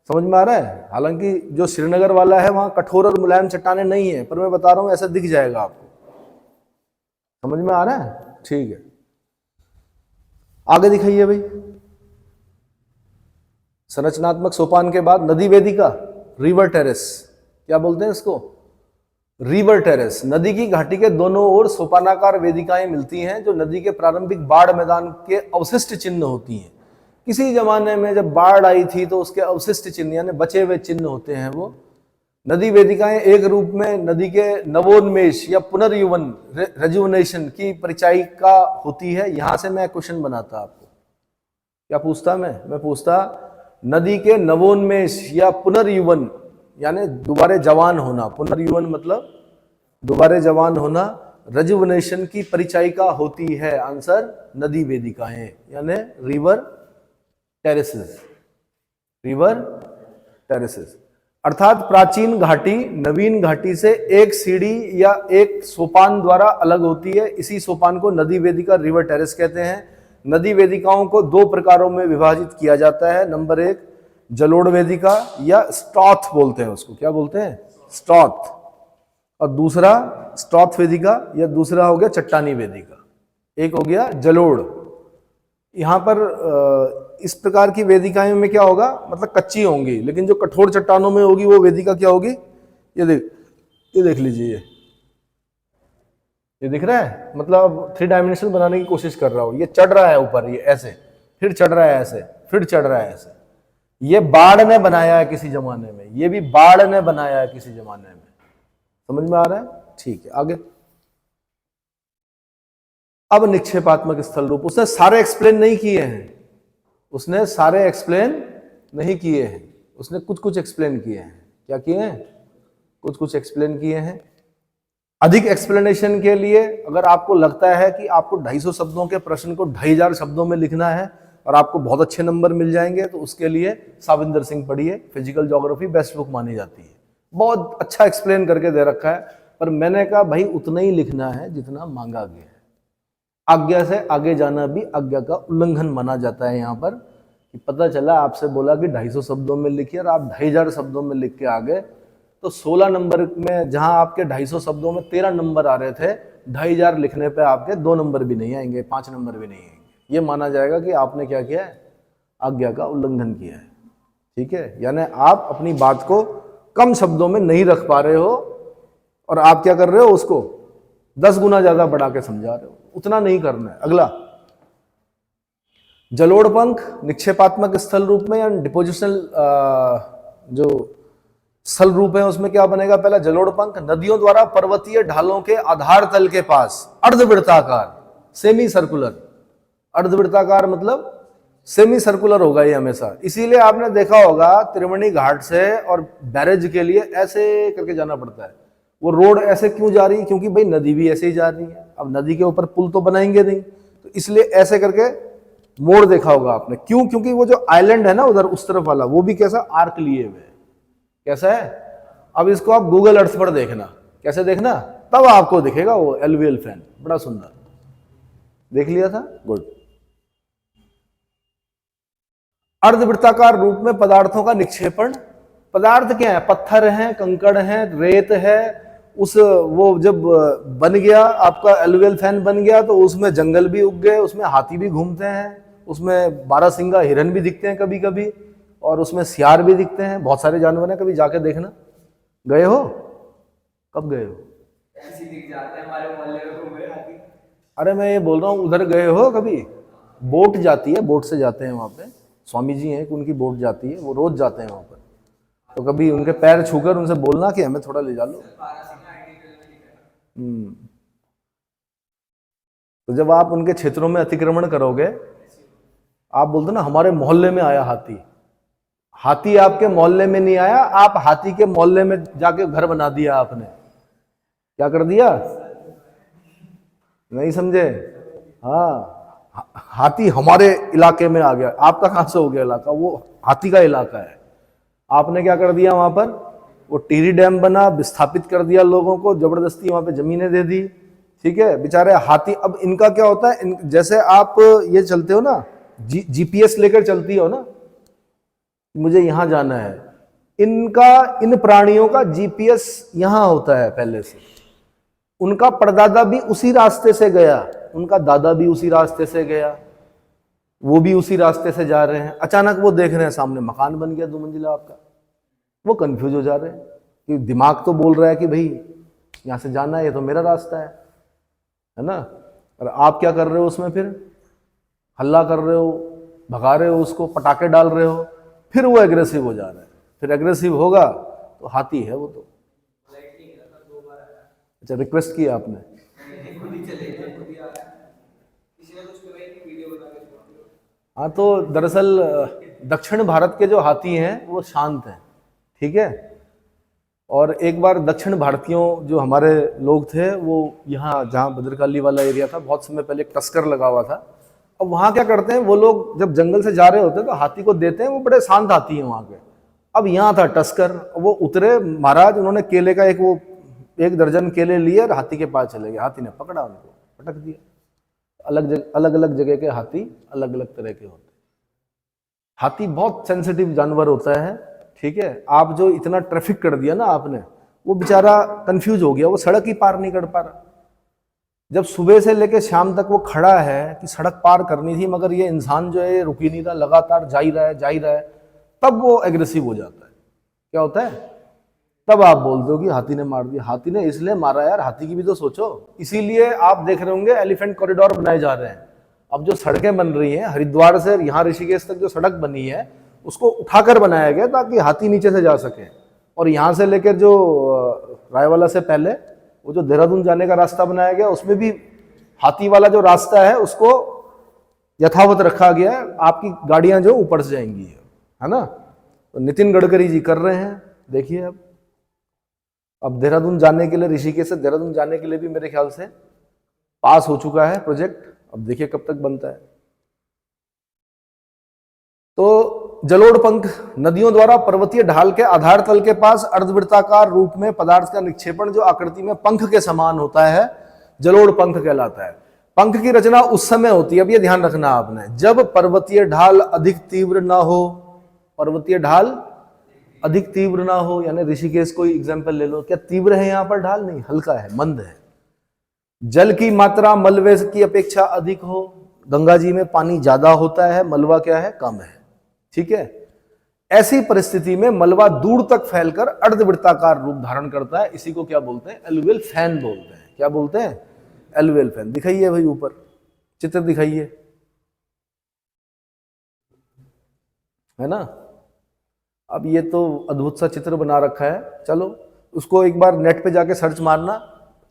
समझ में आ रहा है। हालांकि जो श्रीनगर वाला है वहां कठोर और मुलायम चट्टानें नहीं है, पर मैं बता रहा हूं ऐसा दिख जाएगा आपको। समझ में आ रहा है, ठीक है। आगे दिखाइए भाई। संरचनात्मक सोपान के बाद नदी वेदिका, रिवर टेरेस। क्या बोलते हैं इसको, रिवर टेरेस। नदी की घाटी के दोनों ओर सोपानाकार वेदिकाएं मिलती हैं, जो नदी के प्रारंभिक बाढ़ मैदान के अवशिष्ट चिन्ह होती हैं। किसी जमाने में जब बाढ़ आई थी तो उसके अवशिष्ट चिन्ह यानी बचे हुए चिन्ह होते हैं वो। नदी वेदिकाएं एक रूप में नदी के नवोन्मेष या पुनर्युवन, रेजुवनेशन की परिचायिका होती है। यहां से मैं क्वेश्चन बनाता आपको, क्या पूछता मैं पूछता नदी के नवोन्मेष या पुनर्युवन यानी दोबारे जवान होना, पुनर्युवन मतलब दोबारे जवान होना, रेजुवनेशन की परिचायिका होती है। आंसर नदी वेदिकाएं यानी रिवर टेरेसेस, रिवर टेरेसेस। अर्थात प्राचीन घाटी नवीन घाटी से एक सीढ़ी या एक सोपान द्वारा अलग होती है। इसी सोपान को नदी वेदिका, रिवर टेरेस कहते हैं। नदी वेदिकाओं को दो प्रकारों में विभाजित किया जाता है। नंबर एक जलोढ़ वेदिका या स्टॉथ बोलते हैं उसको, क्या बोलते हैं, स्टॉथ। और दूसरा स्टॉथ वेदिका या दूसरा हो गया चट्टानी वेदिका। एक हो गया जलोढ़। यहाँ पर इस प्रकार की वेदिकाएं में क्या होगा, मतलब कच्ची होंगी, लेकिन जो कठोर चट्टानों में होगी वो वेदिका क्या होगी, ये देख लीजिए, ये दिख रहा है। मतलब 3 डायमेंशनल बनाने की कोशिश कर रहा हूं। ये चढ़ रहा है ऊपर, ये ऐसे, फिर चढ़ रहा है ऐसे, फिर चढ़ रहा है ऐसे। ये बाढ़ ने बनाया है किसी जमाने में, ये भी बाढ़ ने बनाया है किसी जमाने में। समझ में आ रहा है, ठीक है। आगे अब निक्षेपात्मक स्थल रूप, उसने सारे एक्सप्लेन नहीं किए हैं, उसने सारे एक्सप्लेन नहीं किए हैं, उसने कुछ कुछ एक्सप्लेन किए हैं। क्या किए हैं, कुछ कुछ एक्सप्लेन किए हैं। अधिक एक्सप्लेनेशन के लिए अगर आपको लगता है कि आपको 250 शब्दों के प्रश्न को 2500 शब्दों में लिखना है और आपको बहुत अच्छे नंबर मिल जाएंगे, तो उसके लिए साविंदर सिंह पढ़िए, फिजिकल ज्योग्राफी बेस्ट बुक मानी जाती है। बहुत अच्छा एक्सप्लेन करके दे रखा है, पर मैंने कहा भाई उतना ही लिखना है जितना मांगा गया है। आज्ञा से आगे जाना भी आज्ञा का उल्लंघन माना जाता है यहाँ पर। कि पता चला आपसे बोला कि 250 शब्दों में लिखिए और आप 2500 शब्दों में लिख के आ गए, तो 16 नंबर में जहां आपके 250 शब्दों में 13 नंबर आ रहे थे, 2500 लिखने पे आपके 2 नंबर भी नहीं आएंगे, 5 नंबर भी नहीं आएंगे। ये माना जाएगा कि आपने क्या किया है, आज्ञा का उल्लंघन किया है। ठीक है, यानी आप अपनी बात को कम शब्दों में नहीं रख पा रहे हो और आप क्या कर रहे हो, उसको 10 गुना ज्यादा बढ़ा के समझा रहे हो। उतना नहीं करना है। अगला, जलोढ़ पंख निक्षेपात्मक स्थल रूप में या डिपोजिशनल जो स्थल रूप है उसमें क्या बनेगा, पहला जलोढ़ पंख नदियों द्वारा पर्वतीय ढालों के आधार तल के पास अर्धवृत्ताकार, सेमी सर्कुलर। अर्धवृत्ताकार मतलब सेमी सर्कुलर होगा ये हमेशा। इसीलिए आपने देखा होगा त्रिवेणी घाट से और बैरेज के लिए ऐसे करके जाना पड़ता है। वो रोड ऐसे क्यों जा रही है, क्योंकि भाई नदी भी ऐसे ही जा रही है। अब नदी के ऊपर पुल तो बनाएंगे नहीं, तो इसलिए ऐसे करके मोड़ देखा होगा आपने। क्यों, क्योंकि वो जो आइलैंड है ना उधर उस तरफ वाला, वो भी कैसा आर्क लिए हुए है। कैसा है, अब इसको आप गूगल अर्थ पर देखना, कैसे देखना, तब आपको दिखेगा वो एलवीएल फैन, बड़ा सुंदर। देख लिया था, गुड। अर्धवृत्ताकार रूप में पदार्थों का निक्षेपण। पदार्थ क्या है, पत्थर है, कंकड़ है, रेत है। उस वो जब बन गया आपका एलवीएल फैन बन गया, तो उसमें जंगल भी उग गए, उसमें हाथी भी घूमते हैं, उसमें बारहसिंगा हिरन भी दिखते हैं कभी कभी, और उसमें सियार भी दिखते हैं, बहुत सारे जानवर हैं। कभी जाके देखना। गए हो, कब गए हो? ऐसे दिख जाते हैं हमारे मोहल्ले में घूम रहे हाथी। अरे मैं ये बोल रहा हूँ, उधर गए हो कभी? बोट जाती है, बोट से जाते हैं वहां पे। स्वामी जी हैं कि उनकी बोट जाती है, वो रोज जाते हैं वहां पर। तो कभी उनके पैर छूकर उनसे बोलना कि हमें थोड़ा ले जा लो। तो जब आप उनके क्षेत्रों में अतिक्रमण करोगे, आप बोलते ना हमारे मोहल्ले में आया हाथी। हाथी आपके मोहल्ले में नहीं आया, आप हाथी के मोहल्ले में जाके घर बना दिया आपने। क्या कर दिया, नहीं समझे? हाँ, हाथी हमारे इलाके में आ गया। आपका कहां से हो गया इलाका, वो हाथी का इलाका है। आपने क्या कर दिया वहां पर, वो टीरी डैम बना, विस्थापित कर दिया लोगों को, जबरदस्ती वहां पे जमीनें दे दी। ठीक है, बेचारे हाथी। अब इनका क्या होता है, जैसे आप ये चलते हो ना, जीपीएस लेकर चलती हो ना, मुझे यहां जाना है, इनका, इन प्राणियों का जीपीएस यहां होता है पहले से। उनका परदादा भी उसी रास्ते से गया, उनका दादा भी उसी रास्ते से गया, वो भी उसी रास्ते से जा रहे हैं। अचानक वो देख रहे हैं सामने मकान बन गया 2 मंजिला आपका, वो कंफ्यूज हो जा रहे हैं कि दिमाग तो बोल रहा है कि भाई यहां से जाना है, ये तो मेरा रास्ता है ना। और आप क्या कर रहे हो उसमें, फिर हल्ला कर रहे हो, भगा रहे हो उसको, पटाखे डाल रहे हो, फिर वो एग्रेसिव हो जा रहा है। फिर एग्रेसिव होगा तो हाथी है वो तो। अच्छा, रिक्वेस्ट किया आपने? हाँ, तो दरअसल दक्षिण भारत के जो हाथी हैं वो शांत हैं। ठीक है, और एक बार दक्षिण भारतीयों जो हमारे लोग थे, वो यहाँ जहाँ भद्रकाली वाला एरिया था, बहुत समय पहले एक टस्कर लगा हुआ था। अब वहाँ क्या करते हैं वो लोग, जब जंगल से जा रहे होते हैं तो हाथी को देते हैं, वो बड़े शांत हाथी हैं वहाँ के। अब यहाँ था टस्कर, वो उतरे महाराज, उन्होंने केले का 1 दर्जन केले लिए और हाथी के पास चले गए। हाथी ने पकड़ा उनको, पटक दिया। अलग अलग जगह के हाथी अलग अलग तरह के होते हैं। हाथी बहुत सेंसिटिव जानवर होता है। ठीक है, आप जो इतना ट्रैफिक कर दिया ना आपने, वो बेचारा कंफ्यूज हो गया, वो सड़क ही पार नहीं कर पा रहा। जब सुबह से लेकर शाम तक वो खड़ा है कि सड़क पार करनी थी, मगर ये इंसान जो है रुक ही नहीं रहा, लगातार जा ही रहा है, तब वो एग्रेसिव हो जाता है। क्या होता है, तब आप बोल दो कि हाथी ने मार दिया। हाथी ने इसलिए मारा यार, हाथी की भी तो सोचो। इसीलिए आप देख रहे होंगे एलिफेंट कॉरिडोर बनाए जा रहे हैं। अब जो सड़कें बन रही हैं, हरिद्वार से यहाँ ऋषिकेश तक जो सड़क बनी है, उसको उठाकर बनाया गया ताकि हाथी नीचे से जा सके। और यहाँ से लेकर जो रायवाला से पहले वो जो देहरादून जाने का रास्ता बनाया गया, उसमें भी हाथी वाला जो रास्ता है उसको यथावत रखा गया है। आपकी गाड़ियां जो ऊपर से जाएंगी, है ना। तो नितिन गडकरी जी कर रहे हैं, देखिए। अब देहरादून जाने के लिए, ऋषिकेश से देहरादून जाने के लिए भी मेरे ख्याल से पास हो चुका है प्रोजेक्ट। अब देखिए कब तक बनता है। जलोढ़ पंख नदियों द्वारा पर्वतीय ढाल के आधार तल के पास अर्धवृत्ताकार रूप में पदार्थ का निक्षेपण जो आकृति में पंख के समान होता है, जलोढ़ पंख कहलाता है। पंख की रचना उस समय होती है, अब ये ध्यान रखना आपने, जब पर्वतीय ढाल अधिक तीव्र ना हो। पर्वतीय ढाल अधिक तीव्र ना हो, यानी ऋषिकेश कोई एग्जाम्पल ले लो, क्या तीव्र है यहां पर ढाल? नहीं, हल्का है, मंद है। जल की मात्रा मलबे की अपेक्षा अधिक हो, गंगा जी में पानी ज्यादा होता है, मलबा क्या है? कम है। ठीक है, ऐसी परिस्थिति में मलबा दूर तक फैलकर अर्धवृत्ताकार रूप धारण करता है, इसी को क्या बोलते हैं? एलुवियल फैन बोलते हैं। क्या बोलते हैं? Alluvial fan. दिखाइए भाई, ऊपर चित्र दिखाइए, है ना। अब ये तो अद्भुत सा चित्र बना रखा है, चलो उसको एक बार नेट पे जाके सर्च मारना,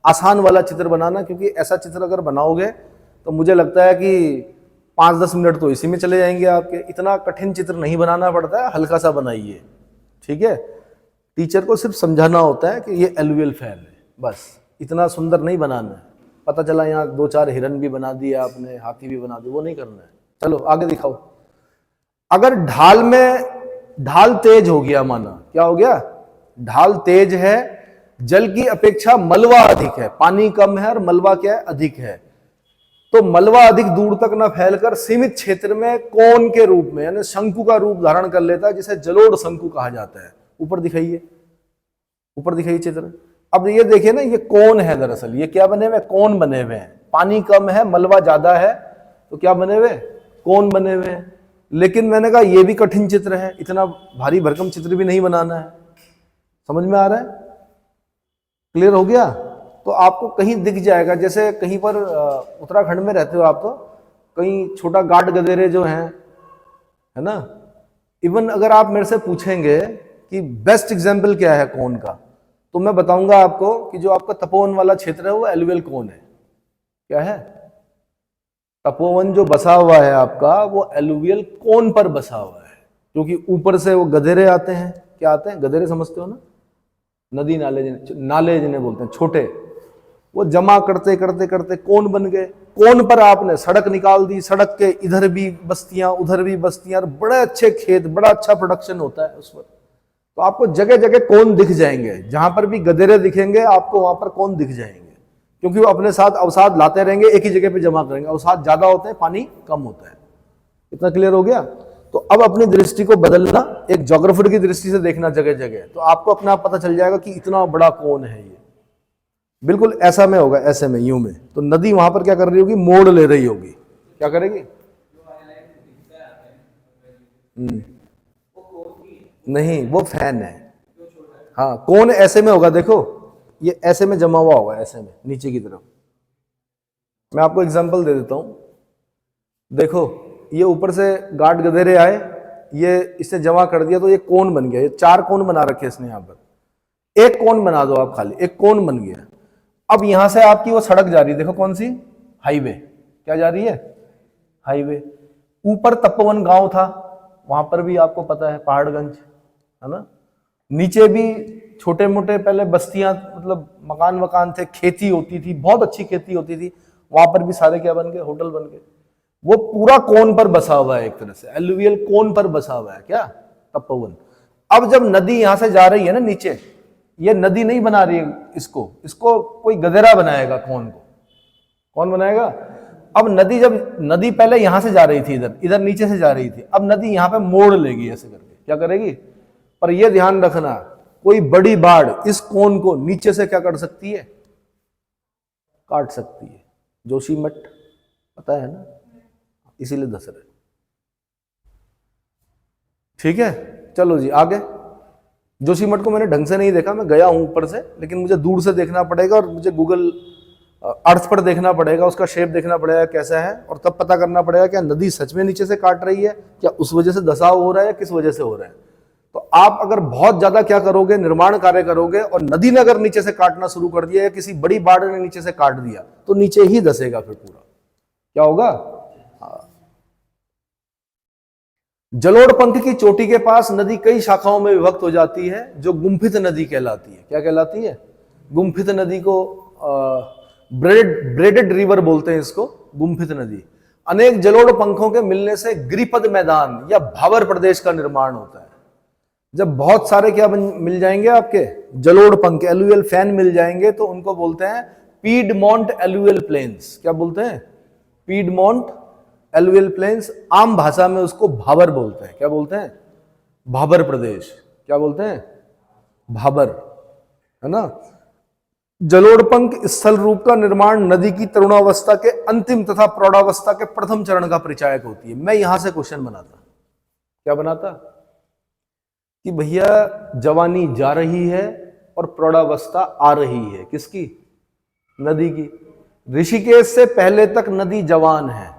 आसान वाला चित्र बनाना, क्योंकि ऐसा चित्र अगर बनाओगे तो मुझे लगता है कि 5-10 मिनट तो इसी में चले जाएंगे आपके। इतना कठिन चित्र नहीं बनाना पड़ता है, हल्का सा बनाइए। ठीक है, टीचर को सिर्फ समझाना होता है कि ये एलुवियल फैन है, बस इतना सुंदर नहीं बनाना है। पता चला यहाँ 2-4 हिरन भी बना दिए आपने, हाथी भी बना दिए, वो नहीं करना है। चलो आगे दिखाओ। अगर ढाल तेज हो गया, माना क्या हो गया? ढाल तेज है, जल की अपेक्षा मलबा अधिक है, पानी कम है और मलबा क्या है? अधिक है। तो मलबा अधिक दूर तक न फैलकर सीमित क्षेत्र में कोन के रूप में, यानी शंकु का रूप धारण कर लेता है, जिसे जलोढ़ शंकु कहा जाता है। ऊपर दिखाइए, ऊपर दिखाइए चित्र। अब ये देखिए ना, ये कोन है, दरअसल ये क्या बने हुए? कोन बने हुए हैं। पानी कम है, मलबा ज्यादा है, तो क्या बने हुए? कोन बने हुए हैं। लेकिन मैंने कहा ये भी कठिन चित्र है, इतना भारी भरकम चित्र भी नहीं बनाना है। समझ में आ रहा है? क्लियर हो गया? तो आपको कहीं दिख जाएगा, जैसे कहीं पर उत्तराखंड में रहते हो आप, तो कहीं छोटा गाड गदेरे जो हैं, है ना। इवन अगर आप मेरे से पूछेंगे कि बेस्ट एग्जाम्पल क्या है कोन का, तो मैं बताऊंगा आपको कि जो आपका तपोवन वाला क्षेत्र है वो एलुवियल कोन है। क्या है? तपोवन जो बसा हुआ है आपका, वो एलुवियल कोन पर बसा हुआ है, क्योंकि ऊपर से वो गधेरे आते हैं। क्या आते हैं? गधेरे समझते हो ना, नदी नाले जिन्हें बोलते हैं, छोटे, वो जमा करते करते करते कोन बन गए। कोन पर आपने सड़क निकाल दी, सड़क के इधर भी बस्तियां उधर भी बस्तियां, और बड़े अच्छे खेत, बड़ा अच्छा प्रोडक्शन होता है उस पर। तो आपको जगह जगह कोन दिख जाएंगे, जहां पर भी गधेरे दिखेंगे आपको वहां पर कोन दिख जाएंगे, क्योंकि वो अपने साथ अवसाद लाते रहेंगे, एक ही जगह पे जमा करेंगे। अवसाद ज्यादा होते हैं, पानी कम होता है। इतना क्लियर हो गया? तो अब अपनी दृष्टि को बदलना, एक ज्योग्राफर की दृष्टि से देखना जगह जगह, तो आपको अपना पता चल जाएगा कि इतना बड़ा कोन है ये। बिल्कुल ऐसा में होगा, ऐसे में, यूं में। तो नदी वहां पर क्या कर रही होगी? मोड़ ले रही होगी। क्या करेगी? नहीं, वो फैन है। हाँ, कोन ऐसे में होगा, देखो ये ऐसे में जमा हुआ होगा, ऐसे में नीचे की तरफ। मैं आपको एग्जांपल दे देता हूं। देखो ये ऊपर से गाड गधेरे आए, ये इसने जमा कर दिया, तो ये कोन बन गया। ये 4 कोन बना रखे इसने यहाँ पर। एक कोन बना दो आप, खाली एक कोन बन गया। अब यहां से आपकी वो सड़क जा रही है, देखो कौन सी? हाईवे। क्या जा रही है? हाईवे। ऊपर तपोवन गांव था, वहां पर भी आपको पता है पहाड़गंज, है ना। नीचे भी छोटे मोटे पहले बस्तियां, मतलब मकान वकान थे, खेती होती थी, बहुत अच्छी खेती होती थी। वहां पर भी सारे क्या बन गए? होटल बन गए। वो पूरा कोन पर बसा हुआ है, एक तरह से एलुवियल कोन पर बसा हुआ है। क्या? तपोवन। अब जब नदी यहां से जा रही है ना नीचे, ये नदी नहीं बना रही है इसको कोई गधेरा बनाएगा कोन को। कौन बनाएगा? अब नदी पहले यहां से जा रही थी, इधर नीचे से जा रही थी, अब नदी यहां पे मोड़ लेगी ऐसे करके। क्या करेगी? पर यह ध्यान रखना, कोई बड़ी बाढ़ इस कोन को नीचे से क्या कर सकती है? काट सकती है। जोशीमठ पता है ना, इसीलिए दस रहे। ठीक है, चलो जी आगे। जोशीमठ को मैंने ढंग से नहीं देखा, मैं गया हूं ऊपर से, लेकिन मुझे दूर से देखना पड़ेगा और मुझे गूगल अर्थ पर देखना पड़ेगा, उसका शेप देखना पड़ेगा कैसा है, और तब पता करना पड़ेगा क्या नदी सच में नीचे से काट रही है, क्या उस वजह से धसाव हो रहा है, किस वजह से हो रहा है। तो आप अगर बहुत ज्यादा क्या करोगे, निर्माण कार्य करोगे, और नदी ने अगर नीचे से काटना शुरू कर दिया या किसी बड़ी बाढ़ ने नीचे से काट दिया, तो नीचे ही धसेगा फिर पूरा। क्या होगा? जलोढ़ पंख की चोटी के पास नदी कई शाखाओं में विभक्त हो जाती है, जो गुम्फित नदी कहलाती है। क्या कहलाती है? गुम्फित नदी को ब्रेडेड रिवर बोलते हैं इसको, गुम्फित नदी। अनेक जलोढ़ पंखों के मिलने से गिरिपद मैदान या भावर प्रदेश का निर्माण होता है। जब बहुत सारे क्या मिल जाएंगे आपके जलोढ़ पंख, एलुवियल फैन मिल जाएंगे, तो उनको बोलते हैं पीडमोंट एलुवियल प्लेन्स। क्या बोलते हैं? Piedmont alluvial plains. आम भाषा में उसको भाबर बोलते हैं। क्या बोलते हैं? भाबर प्रदेश। क्या बोलते हैं? भाबर, है ना। जलोढ़ पंख स्थल रूप का निर्माण नदी की तरुणावस्था के अंतिम तथा प्रौढ़ावस्था के प्रथम चरण का परिचायक होती है। मैं यहां से क्वेश्चन बनाता, क्या बनाता कि भैया जवानी जा रही है और प्रौढ़ावस्था आ रही है, किसकी? नदी की। ऋषिकेश से पहले तक नदी जवान है।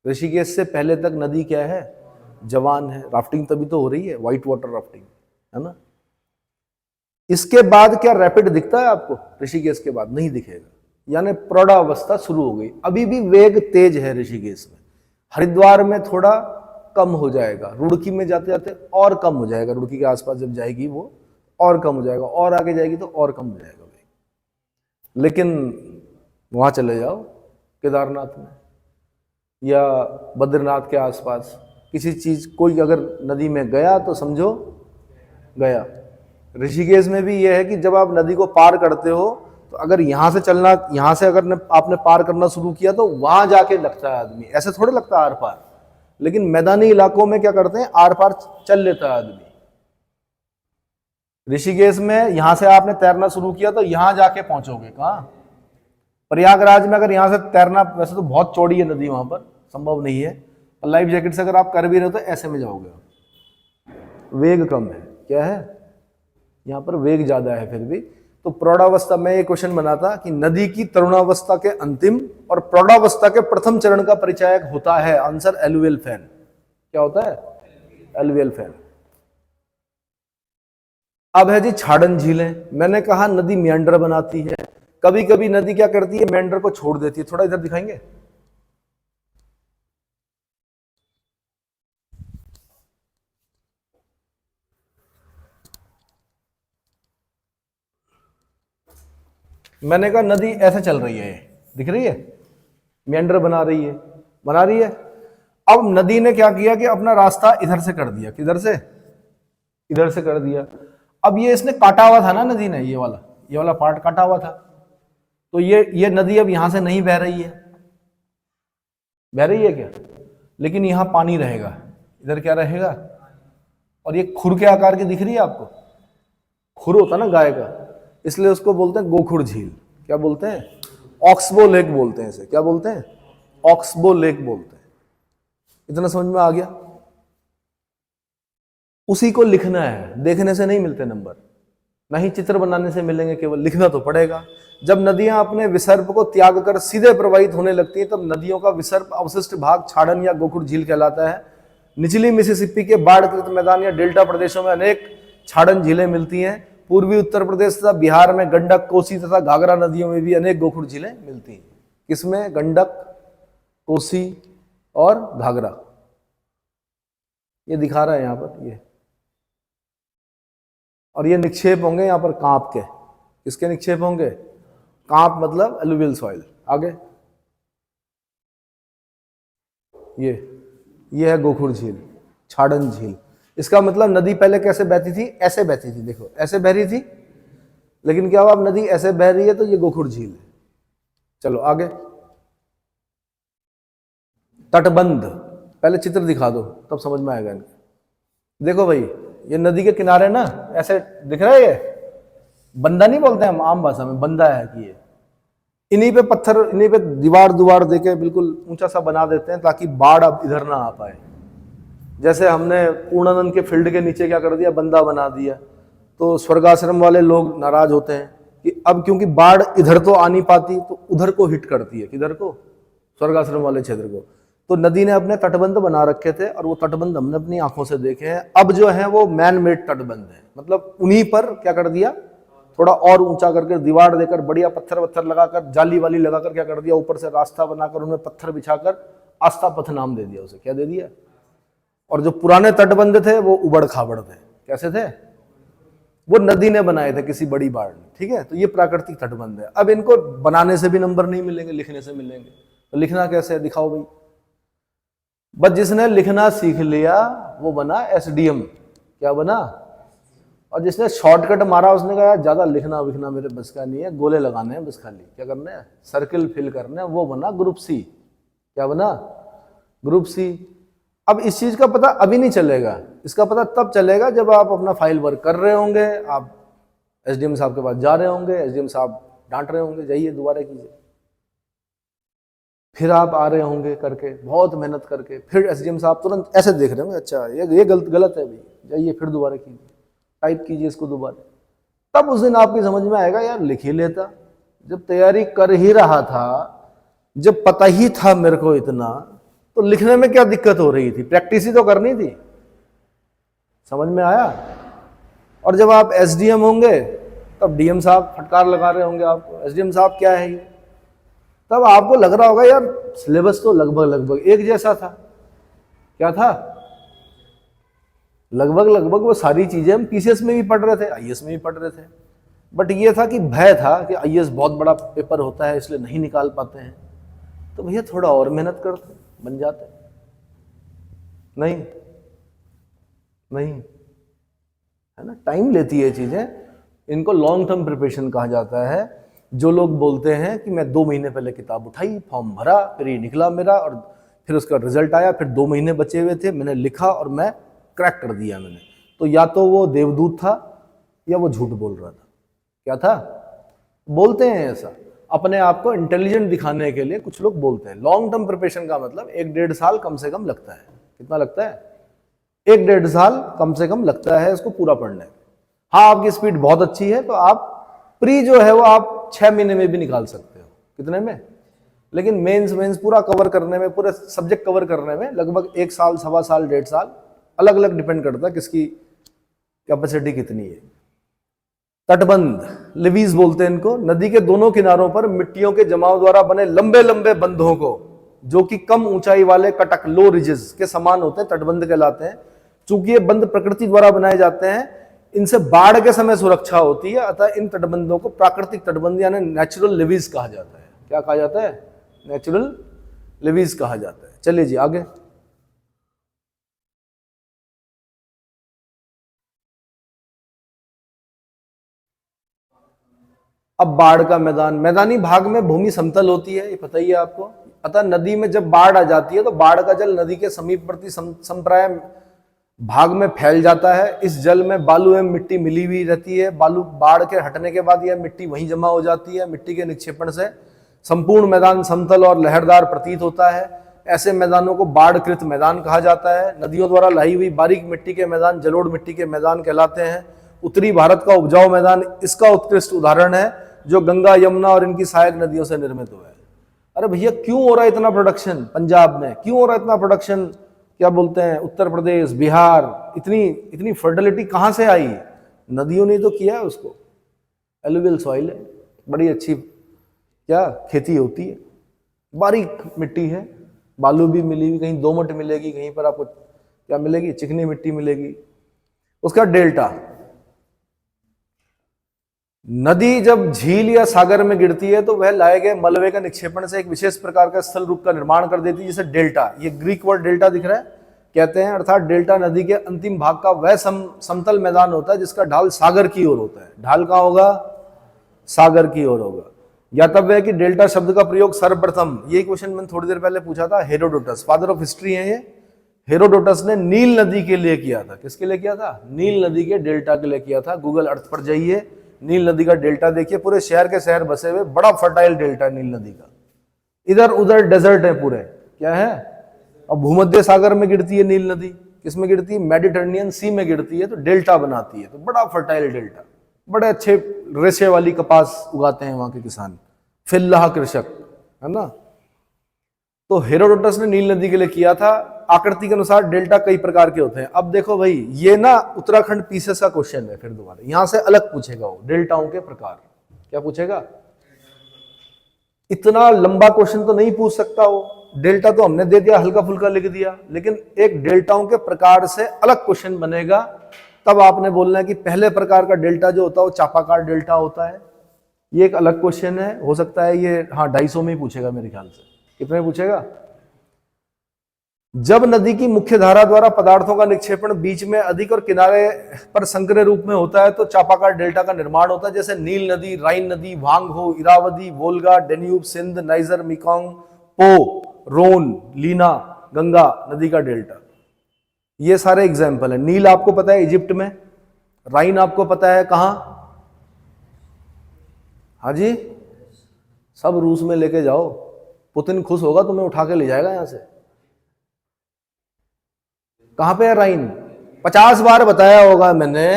ऋषिकेश से पहले तक नदी क्या है? जवान है। राफ्टिंग तभी तो हो रही है, व्हाइट वाटर राफ्टिंग, है ना। इसके बाद क्या रैपिड दिखता है आपको? ऋषिकेश के बाद नहीं दिखेगा, यानी प्रौढ़ावस्था शुरू हो गई। अभी भी वेग तेज है ऋषिकेश में। हरिद्वार में थोड़ा कम हो जाएगा, रुड़की में जाते जाते और कम हो जाएगा, रुड़की के आसपास जब जाएगी वो और कम हो जाएगा, और आगे जाएगी तो और कम हो जाएगा वेग। लेकिन वहां चले जाओ केदारनाथ में या बद्रीनाथ के आसपास, किसी चीज कोई अगर नदी में गया तो समझो गया। ऋषिकेश में भी यह है कि जब आप नदी को पार करते हो तो अगर यहां से चलना, यहां से अगर आपने पार करना शुरू किया तो वहां जाके लगता है आदमी, ऐसे थोड़े लगता है आर पार। लेकिन मैदानी इलाकों में क्या करते हैं, आर पार चल लेता है आदमी। ऋषिकेश में यहां से आपने तैरना शुरू किया तो यहां जाके पहुंचोगे कहां? प्रयागराज में अगर यहां से तैरना, वैसे तो बहुत चौड़ी है नदी, वहां पर संभव नहीं है, लाइफ जैकेट से अगर आप कर भी रहे हो तो ऐसे में जाओगे, वेग कम है। क्या है? यहां पर वेग ज्यादा है फिर भी। तो प्रौढ़ावस्था में ये क्वेश्चन बनाता कि नदी की तरुणावस्था के अंतिम और प्रौढ़ावस्था के प्रथम चरण का परिचायक होता है, आंसर एलुवियल फैन। क्या होता है? Alluvial fan. अब है जी छाड़न झीलें। मैंने कहा नदी मियांडर बनाती है, कभी कभी नदी क्या करती है, मियांडर को छोड़ देती है। थोड़ा इधर दिखाएंगे। मैंने कहा नदी ऐसे चल रही है, दिख रही है, मियांडर बना रही है, बना रही है। अब नदी ने क्या किया कि अपना रास्ता इधर से कर दिया। किधर से? इधर से कर दिया। अब ये इसने काटा हुआ था ना नदी ने, ये वाला पार्ट काटा हुआ था, तो ये नदी अब यहां से नहीं बह रही है। बह रही है क्या? लेकिन यहां पानी रहेगा, इधर क्या रहेगा? और ये खुर के आकार की दिख रही है आपको? खुर होता ना गाय का, इसलिए उसको बोलते हैं गोखुर झील। क्या बोलते हैं? ऑक्सबो लेक बोलते हैं इसे। क्या बोलते हैं? ऑक्सबो लेक बोलते हैं। इतना समझ में आ गया? उसी को लिखना है, देखने से नहीं मिलते नंबर, ना ही चित्र बनाने से मिलेंगे, केवल लिखना तो पड़ेगा। जब नदियां अपने विसर्प को त्याग कर सीधे प्रवाहित होने लगती हैं, तब नदियों का विसर्प अवशिष्ट भाग छाड़न या गोखुर झील कहलाता है। निचली मिसिसिपी के बाढ़कृत मैदान या डेल्टा प्रदेशों में अनेक छाड़न झीलें मिलती हैं। पूर्वी उत्तर प्रदेश तथा बिहार में गंडक, कोसी तथा घाघरा नदियों में भी अनेक गोखुर झीलें मिलती हैं। किसमें? गंडक, कोसी और घाघरा। ये दिखा रहा है यहां पर, ये। और ये निक्षेप होंगे यहां पर कांप के। किसके निक्षेप होंगे? कांप मतलब एलुवियल सॉइल। आगे ये है गोखुर झील, छाड़न झील। इसका मतलब नदी पहले कैसे बहती थी? ऐसे बहती थी, देखो ऐसे बह रही थी, लेकिन क्या हुआ, अब नदी ऐसे बह रही है तो ये गोखुर झील है। चलो आगे। तटबंध, पहले चित्र दिखा दो तब समझ में आएगा इनका। देखो भाई, ये नदी के किनारे ना ऐसे दिख रहा है, ये बंदा नहीं बोलते हम आम भाषा में, बंदा है कि ये इन्हीं पे पत्थर, इन्हीं पे दीवार देके बिल्कुल ऊंचा सा बना देते हैं ताकि बाढ़ अब इधर ना आ पाए। जैसे हमने पूर्णानंद के फील्ड के नीचे क्या कर दिया, बंदा बना दिया, तो स्वर्गाश्रम वाले लोग नाराज होते हैं कि अब क्योंकि बाढ़ इधर तो आ नहीं पाती तो उधर को हिट करती है। किधर को? स्वर्गाश्रम वाले क्षेत्र को। तो नदी ने अपने तटबंध बना रखे थे और वो तटबंध हमने अपनी आंखों से देखे हैं। अब जो है वो मैन मेड तटबंध है, मतलब उन्हीं पर क्या कर दिया, थोड़ा और ऊंचा करके दीवार देकर, बढ़िया पत्थर वत्थर लगाकर, जाली वाली लगाकर क्या कर दिया, ऊपर से रास्ता बनाकर उनमें पत्थर बिछाकर आस्था पथ नाम दे दिया उसे। क्या दे दिया? और जो पुराने तटबंध थे वो उबड़ खाबड़ थे। कैसे थे? वो नदी ने बनाए थे किसी बड़ी बाढ़ ने। ठीक है, तो ये प्राकृतिक तटबंध है। अब इनको बनाने से भी नंबर नहीं मिलेंगे, लिखने से मिलेंगे। तो लिखना कैसे है दिखाओ भाई। बस जिसने लिखना सीख लिया वो बना एसडीएम। क्या बना? और जिसने शॉर्टकट मारा उसने कहा यार ज्यादा लिखना विखना मेरे बस का नहीं है, गोले लगाने हैं बस, खाली क्या करना है, सर्किल फिल करने हैं, वो बना ग्रुप सी। क्या बना? Group C. अब इस चीज का पता अभी नहीं चलेगा, इसका पता तब चलेगा जब आप अपना फाइल वर्क कर रहे होंगे, आप एसडीएम साहब के पास जा रहे होंगे, एसडीएम साहब डांट रहे होंगे जाइए दोबारा कीजिए, फिर आप आ रहे होंगे करके बहुत मेहनत करके, फिर एसडीएम साहब तुरंत ऐसे देख रहे होंगे अच्छा ये गलत है भाई, जाइए फिर दोबारा कीजिए, टाइप कीजिए इसको दोबारा। तब उस दिन आपकी समझ में आएगा यार लिख ही लेता, जब तैयारी कर ही रहा था, जब पता ही था मेरे को इतना, तो लिखने में क्या दिक्कत हो रही थी, प्रैक्टिस ही तो करनी थी। समझ में आया? और जब आप एसडीएम होंगे तब डीएम साहब फटकार लगा रहे होंगे आपको, एसडीएम साहब क्या है ये, तब आपको लग रहा होगा यार सिलेबस तो लगभग एक जैसा था। क्या था? लगभग वो सारी चीजें हम पीसीएस में भी पढ़ रहे थे, आईएएस में भी पढ़ रहे थे, बट ये था कि भय था कि आईएएस बहुत बड़ा पेपर होता है इसलिए नहीं निकाल पाते हैं, तो भैया थोड़ा और मेहनत करते बन जाते। नहीं नहीं है ना, टाइम लेती है चीजें, इनको लॉन्ग टर्म प्रिपरेशन कहा जाता है। जो लोग बोलते हैं कि मैं 2 महीने पहले किताब उठाई, फॉर्म भरा, फिर ये निकला मेरा, और फिर उसका रिजल्ट आया, फिर 2 महीने बचे हुए थे, मैंने लिखा और मैं क्रैक कर दिया मैंने, तो या तो वो देवदूत था या वो झूठ बोल रहा था। क्या था? बोलते हैं ऐसा अपने आप को इंटेलिजेंट दिखाने के लिए, कुछ लोग बोलते हैं। लॉन्ग टर्म प्रिपरेशन का मतलब 1-1.5 साल कम से कम लगता है। कितना लगता है? 1-1.5 साल कम से कम लगता है इसको पूरा पढ़ने में। हाँ आपकी स्पीड बहुत अच्छी है तो आप प्री जो है वो आप 6 महीने में भी निकाल सकते हो। कितने में? लेकिन मेंस पूरा कवर करने में, पूरे सब्जेक्ट कवर करने में लगभग 1 साल, 1.25 साल, 1.5 साल, अलग अलग डिपेंड करता है किसकी कैपेसिटी कितनी है। तटबंध, लिवीज बोलते हैं इनको, नदी के दोनों किनारों पर मिट्टियों के जमाव द्वारा बने लंबे लंबे बंधों को, जो कि कम ऊंचाई वाले कटक लो रिजेस के समान होते हैं, तटबंध कहलाते हैं। चूंकि ये बंध प्रकृति द्वारा बनाए जाते हैं, इनसे बाढ़ के समय सुरक्षा होती है, अतः इन तटबंधों को प्राकृतिक तटबंध यानी नेचुरल लिवीज कहा जाता है। क्या कहा जाता है? नेचुरल लिवीज कहा जाता है। चलिए जी आगे। अब बाढ़ का मैदान, मैदानी भाग में भूमि समतल होती है, ये पता ही है आपको, अतः नदी में जब बाढ़ आ जाती है तो बाढ़ का जल नदी के समीपवर्ती संप्राय भाग में फैल जाता है। इस जल में बालू एवं मिट्टी मिली हुई रहती है। बालू बाढ़ के हटने के बाद यह मिट्टी वहीं जमा हो जाती है। मिट्टी के निक्षेपण से संपूर्ण मैदान समतल और लहरदार प्रतीत होता है। ऐसे मैदानों को बाढ़कृत मैदान कहा जाता है। नदियों द्वारा लाई हुई बारीक मिट्टी के मैदान जलोढ़ मिट्टी के मैदान कहलाते हैं। उत्तरी भारत का उपजाऊ मैदान इसका उत्कृष्ट उदाहरण है, जो गंगा, यमुना और इनकी सहायक नदियों से निर्मित हुआ है। अरे भैया क्यों हो रहा है इतना प्रोडक्शन पंजाब में, क्यों हो रहा है इतना प्रोडक्शन, क्या बोलते हैं, उत्तर प्रदेश, बिहार, इतनी फर्टिलिटी कहाँ से आई? नदियों ने तो किया है उसको। एलुवियल सॉइल है, बड़ी अच्छी क्या खेती होती है, बारीक मिट्टी है, बालू भी मिली हुई, कहीं दोमट मिलेगी, कहीं पर आपको क्या मिलेगी, चिकनी मिट्टी मिलेगी। उसका डेल्टा, नदी जब झील या सागर में गिरती है तो वह लाए गए मलबे का निक्षेपण से एक विशेष प्रकार का स्थल रूप का निर्माण कर देती है, जिसे डेल्टा, ये ग्रीक वर्ड डेल्टा दिख रहा है, कहते हैं। अर्थात डेल्टा नदी के अंतिम भाग का वह समतल मैदान होता है जिसका ढाल सागर की ओर होता है। ढाल कहाँ होगा? सागर की ओर होगा। ज्ञातव्य है कि डेल्टा शब्द का प्रयोग सर्वप्रथम, ये क्वेश्चन मैंने थोड़ी देर पहले पूछा था, हेरोडोटस, फादर ऑफ हिस्ट्री है ये, हेरोडोटस ने नील नदी के लिए किया था। किसके लिए किया था? नील नदी के डेल्टा के लिए किया था। गूगल अर्थ पर जाइए, नील नदी का डेल्टा देखिए, पूरे शहर के शहर बसे हुए, बड़ा फर्टाइल डेल्टा है नील नदी का। इधर उधर डेजर्ट है पूरे, क्या है, और भूमध्य सागर में गिरती है नील नदी। किसमें गिरती है? मेडिटेरेनियन सी में गिरती है, तो डेल्टा बनाती है, तो बड़ा फर्टाइल डेल्टा। बड़े अच्छे रेशे वाली कपास उगाते हैं वहां के किसान, फिल्लाह कृषक, है ना। तो हेरोडोटस ने नील नदी के लिए किया था। आकृति के अनुसार डेल्टा कई प्रकार के होते हैं। अब देखो भाई, ये ना उत्तराखंड पीसेस का क्वेश्चन है, फिर दोबारा यहां से अलग पूछेगा वो, डेल्टाओं के प्रकार। क्या पूछेगा? इतना लंबा क्वेश्चन तो नहीं पूछ सकता वो, डेल्टा तो हमने दे दिया, हल्का फुल्का लिख दिया, लेकिन एक डेल्टाओं के प्रकार से अलग क्वेश्चन बनेगा। तब आपने बोलना है कि पहले प्रकार का डेल्टा जो होता है वो चापाकार डेल्टा होता है। ये एक अलग क्वेश्चन है, हो सकता है ये हाँ 250 में ही पूछेगा मेरे ख्याल से। कितने पूछेगा? जब नदी की मुख्य धारा द्वारा पदार्थों का निक्षेपण बीच में अधिक और किनारे पर संकरे रूप में होता है तो चापाकार डेल्टा का निर्माण होता है। जैसे नील नदी, राइन नदी, Hwang Ho, Irrawaddy, Volga, Danube, Sindh, Niger, Mekong, Po, Rhone, Leena, Ganga नदी का डेल्टा। ये सारे एग्जाम्पल है। नील आपको पता है इजिप्ट में, राइन आपको पता है कहां? हाँ जी, सब रूस में लेके जाओ, पुतिन खुश होगा, तुम्हें उठा के ले जाएगा यहां से। कहां पे है राइन? 50 बार बताया होगा मैंने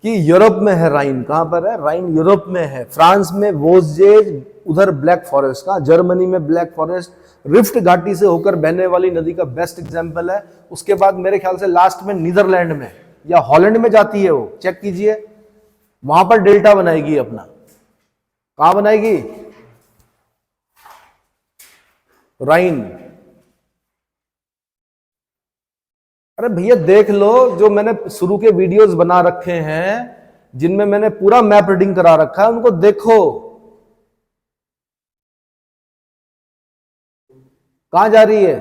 कि यूरोप में है राइन। कहां पर है राइन? यूरोप में है। फ्रांस में वोस्जेज, उधर ब्लैक फॉरेस्ट का, जर्मनी में ब्लैक फॉरेस्ट, रिफ्ट घाटी से होकर बहने वाली नदी का बेस्ट एग्जांपल है। उसके बाद मेरे ख्याल से लास्ट में नीदरलैंड में या हॉलैंड में जाती है वो, चेक कीजिए, वहां पर डेल्टा बनाएगी अपना। कहां बनाएगी? राइन। अरे भैया देख लो, जो मैंने शुरू के वीडियोस बना रखे हैं जिनमें मैंने पूरा मैप रीडिंग करा रखा है, उनको देखो। कहां जा रही है?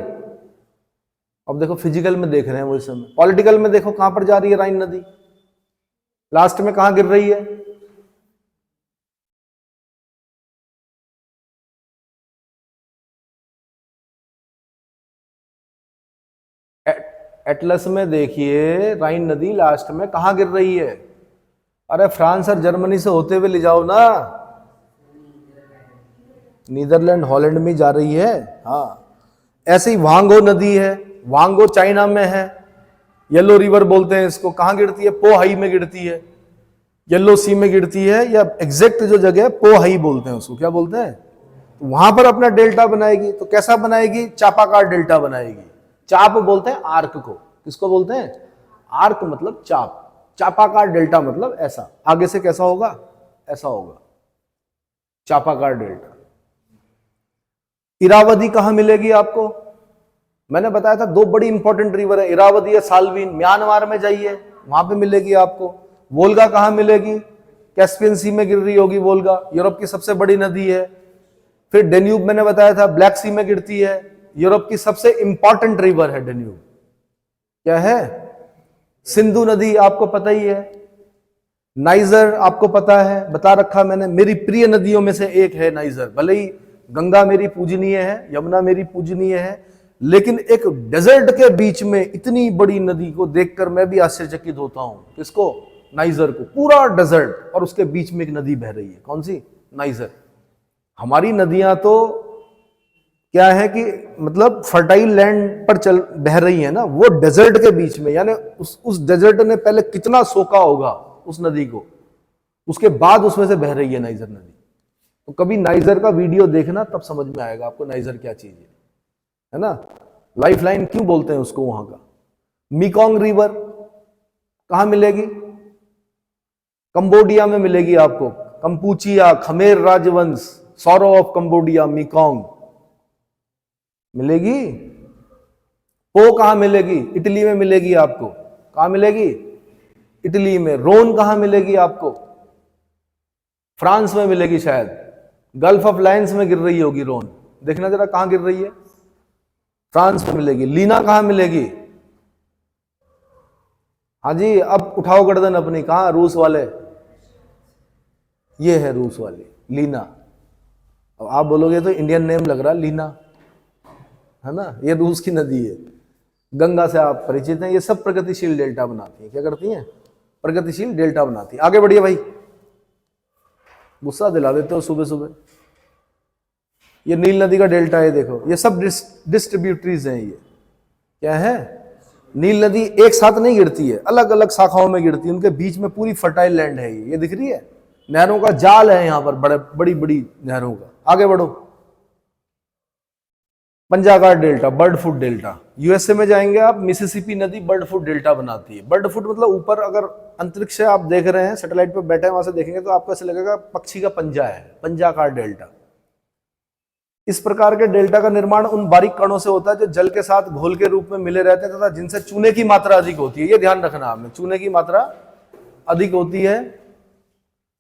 अब देखो, फिजिकल में देख रहे हैं वो इस समय। पॉलिटिकल में देखो कहां पर जा रही है राइन नदी, लास्ट में कहां गिर रही है? एटलस में देखिए राइन नदी लास्ट में कहां गिर रही है। अरे फ्रांस और जर्मनी से होते हुए ले जाओ ना, नीदरलैंड हॉलैंड में जा रही है। हाँ, ऐसे ही वांगो नदी है, वांगो चाइना में है, येलो रिवर बोलते हैं इसको। कहां गिरती है? पोहाई में गिरती है, येलो सी में गिरती है, या एग्जैक्ट जो जगह है पोहाई बोलते हैं उसको। क्या बोलते हैं? तो वहां पर अपना डेल्टा बनाएगी। तो कैसा बनाएगी? चापाकार डेल्टा बनाएगी। चाप बोलते हैं आर्क को। किसको बोलते हैं? आर्क मतलब चाप। चापाकार डेल्टा मतलब ऐसा। आगे से कैसा होगा? ऐसा होगा चापाकार डेल्टा। इरावदी कहां मिलेगी आपको? मैंने बताया था दो बड़ी इंपॉर्टेंट रिवर है, इरावदी या साल्वीन। म्यांमार में जाइए, वहां पे मिलेगी आपको। वोल्गा कहां मिलेगी? कैस्पियन सी में गिर रही होगी वोल्गा, यूरोप की सबसे बड़ी नदी है। फिर डेन्यूब मैंने बताया था ब्लैक सी में गिरती है, यूरोप की सबसे इंपॉर्टेंट रिवर है डेन्यूब। क्या है? सिंधु नदी आपको पता ही है। नाइजर आपको पता है, बता रखा मैंने, मेरी प्रिय नदियों में से एक है नाइजर। भले ही गंगा मेरी पूजनीय है, यमुना मेरी पूजनीय है, लेकिन एक डेजर्ट के बीच में इतनी बड़ी नदी को देखकर मैं भी आश्चर्यचकित होता हूं। किसको? नाइजर को। पूरा डेजर्ट और उसके बीच में एक नदी बह रही है। कौन सी? नाइजर। हमारी नदियां तो क्या है कि मतलब फर्टाइल लैंड पर चल बह रही है ना, वो डेजर्ट के बीच में, यानी उस डेजर्ट ने पहले कितना सोखा होगा उस नदी को, उसके बाद उसमें से बह रही है नाइजर नदी। तो कभी नाइजर का वीडियो देखना, तब समझ में आएगा आपको नाइजर क्या चीज है ना। लाइफ लाइन क्यों बोलते हैं उसको वहां का। मेकॉन्ग रिवर कहां मिलेगी? कंबोडिया में मिलेगी आपको। कंपूचिया, खमेर राजवंश, सौरो ऑफ कंबोडिया, मेकॉन्ग मिलेगी। पो कहां मिलेगी? इटली में मिलेगी आपको। कहां मिलेगी? इटली में। रोन कहां मिलेगी आपको? फ्रांस में मिलेगी शायद, गल्फ ऑफ लायंस में गिर रही होगी रोन। देखना जरा कहां गिर रही है। फ्रांस में मिलेगी। लीना कहां मिलेगी? हाँ जी, अब उठाओ गर्दन अपनी। कहां? रूस वाले। ये है रूस वाली लीना। अब आप बोलोगे तो इंडियन नेम लग रहा लीना, है ना। ये रूस की नदी है। गंगा से आप परिचित हैं। ये सब प्रगतिशील डेल्टा बनाती है। क्या करती हैं? प्रगतिशील डेल्टा बनाती है। आगे बढ़िए भाई, गुस्सा दिला देते हो सुबह सुबह। ये नील नदी का डेल्टा है, देखो ये सब डिस्ट्रीब्यूटरीज हैं। ये क्या है? नील नदी एक साथ नहीं गिरती है, अलग अलग शाखाओं में गिरती है। उनके बीच में पूरी फर्टाइल लैंड है। ये दिख रही है, नहरों का जाल है यहाँ पर, बड़ी बड़ी नहरों का। आगे बढ़ो। पंजागार डेल्टा, बर्ड फूट डेल्टा। यूएसए में जाएंगे आप, मिसिसिपी नदी बर्ड फूट डेल्टा बनाती है। बर्ड फूट मतलब ऊपर अगर अंतरिक्ष से आप देख रहे हैं, सैटेलाइट पर बैठे हैं, वहां से देखेंगे तो आपको ऐसे लगेगा पक्षी का पंजा है। पंजाकार डेल्टा। इस प्रकार के डेल्टा का निर्माण उन बारीक कणों से होता है जो जल के साथ घोल के रूप में मिले रहते हैं तथा जिनसे चूने की मात्रा अधिक होती है। ये ध्यान रखना आपने, चूने की मात्रा अधिक होती है।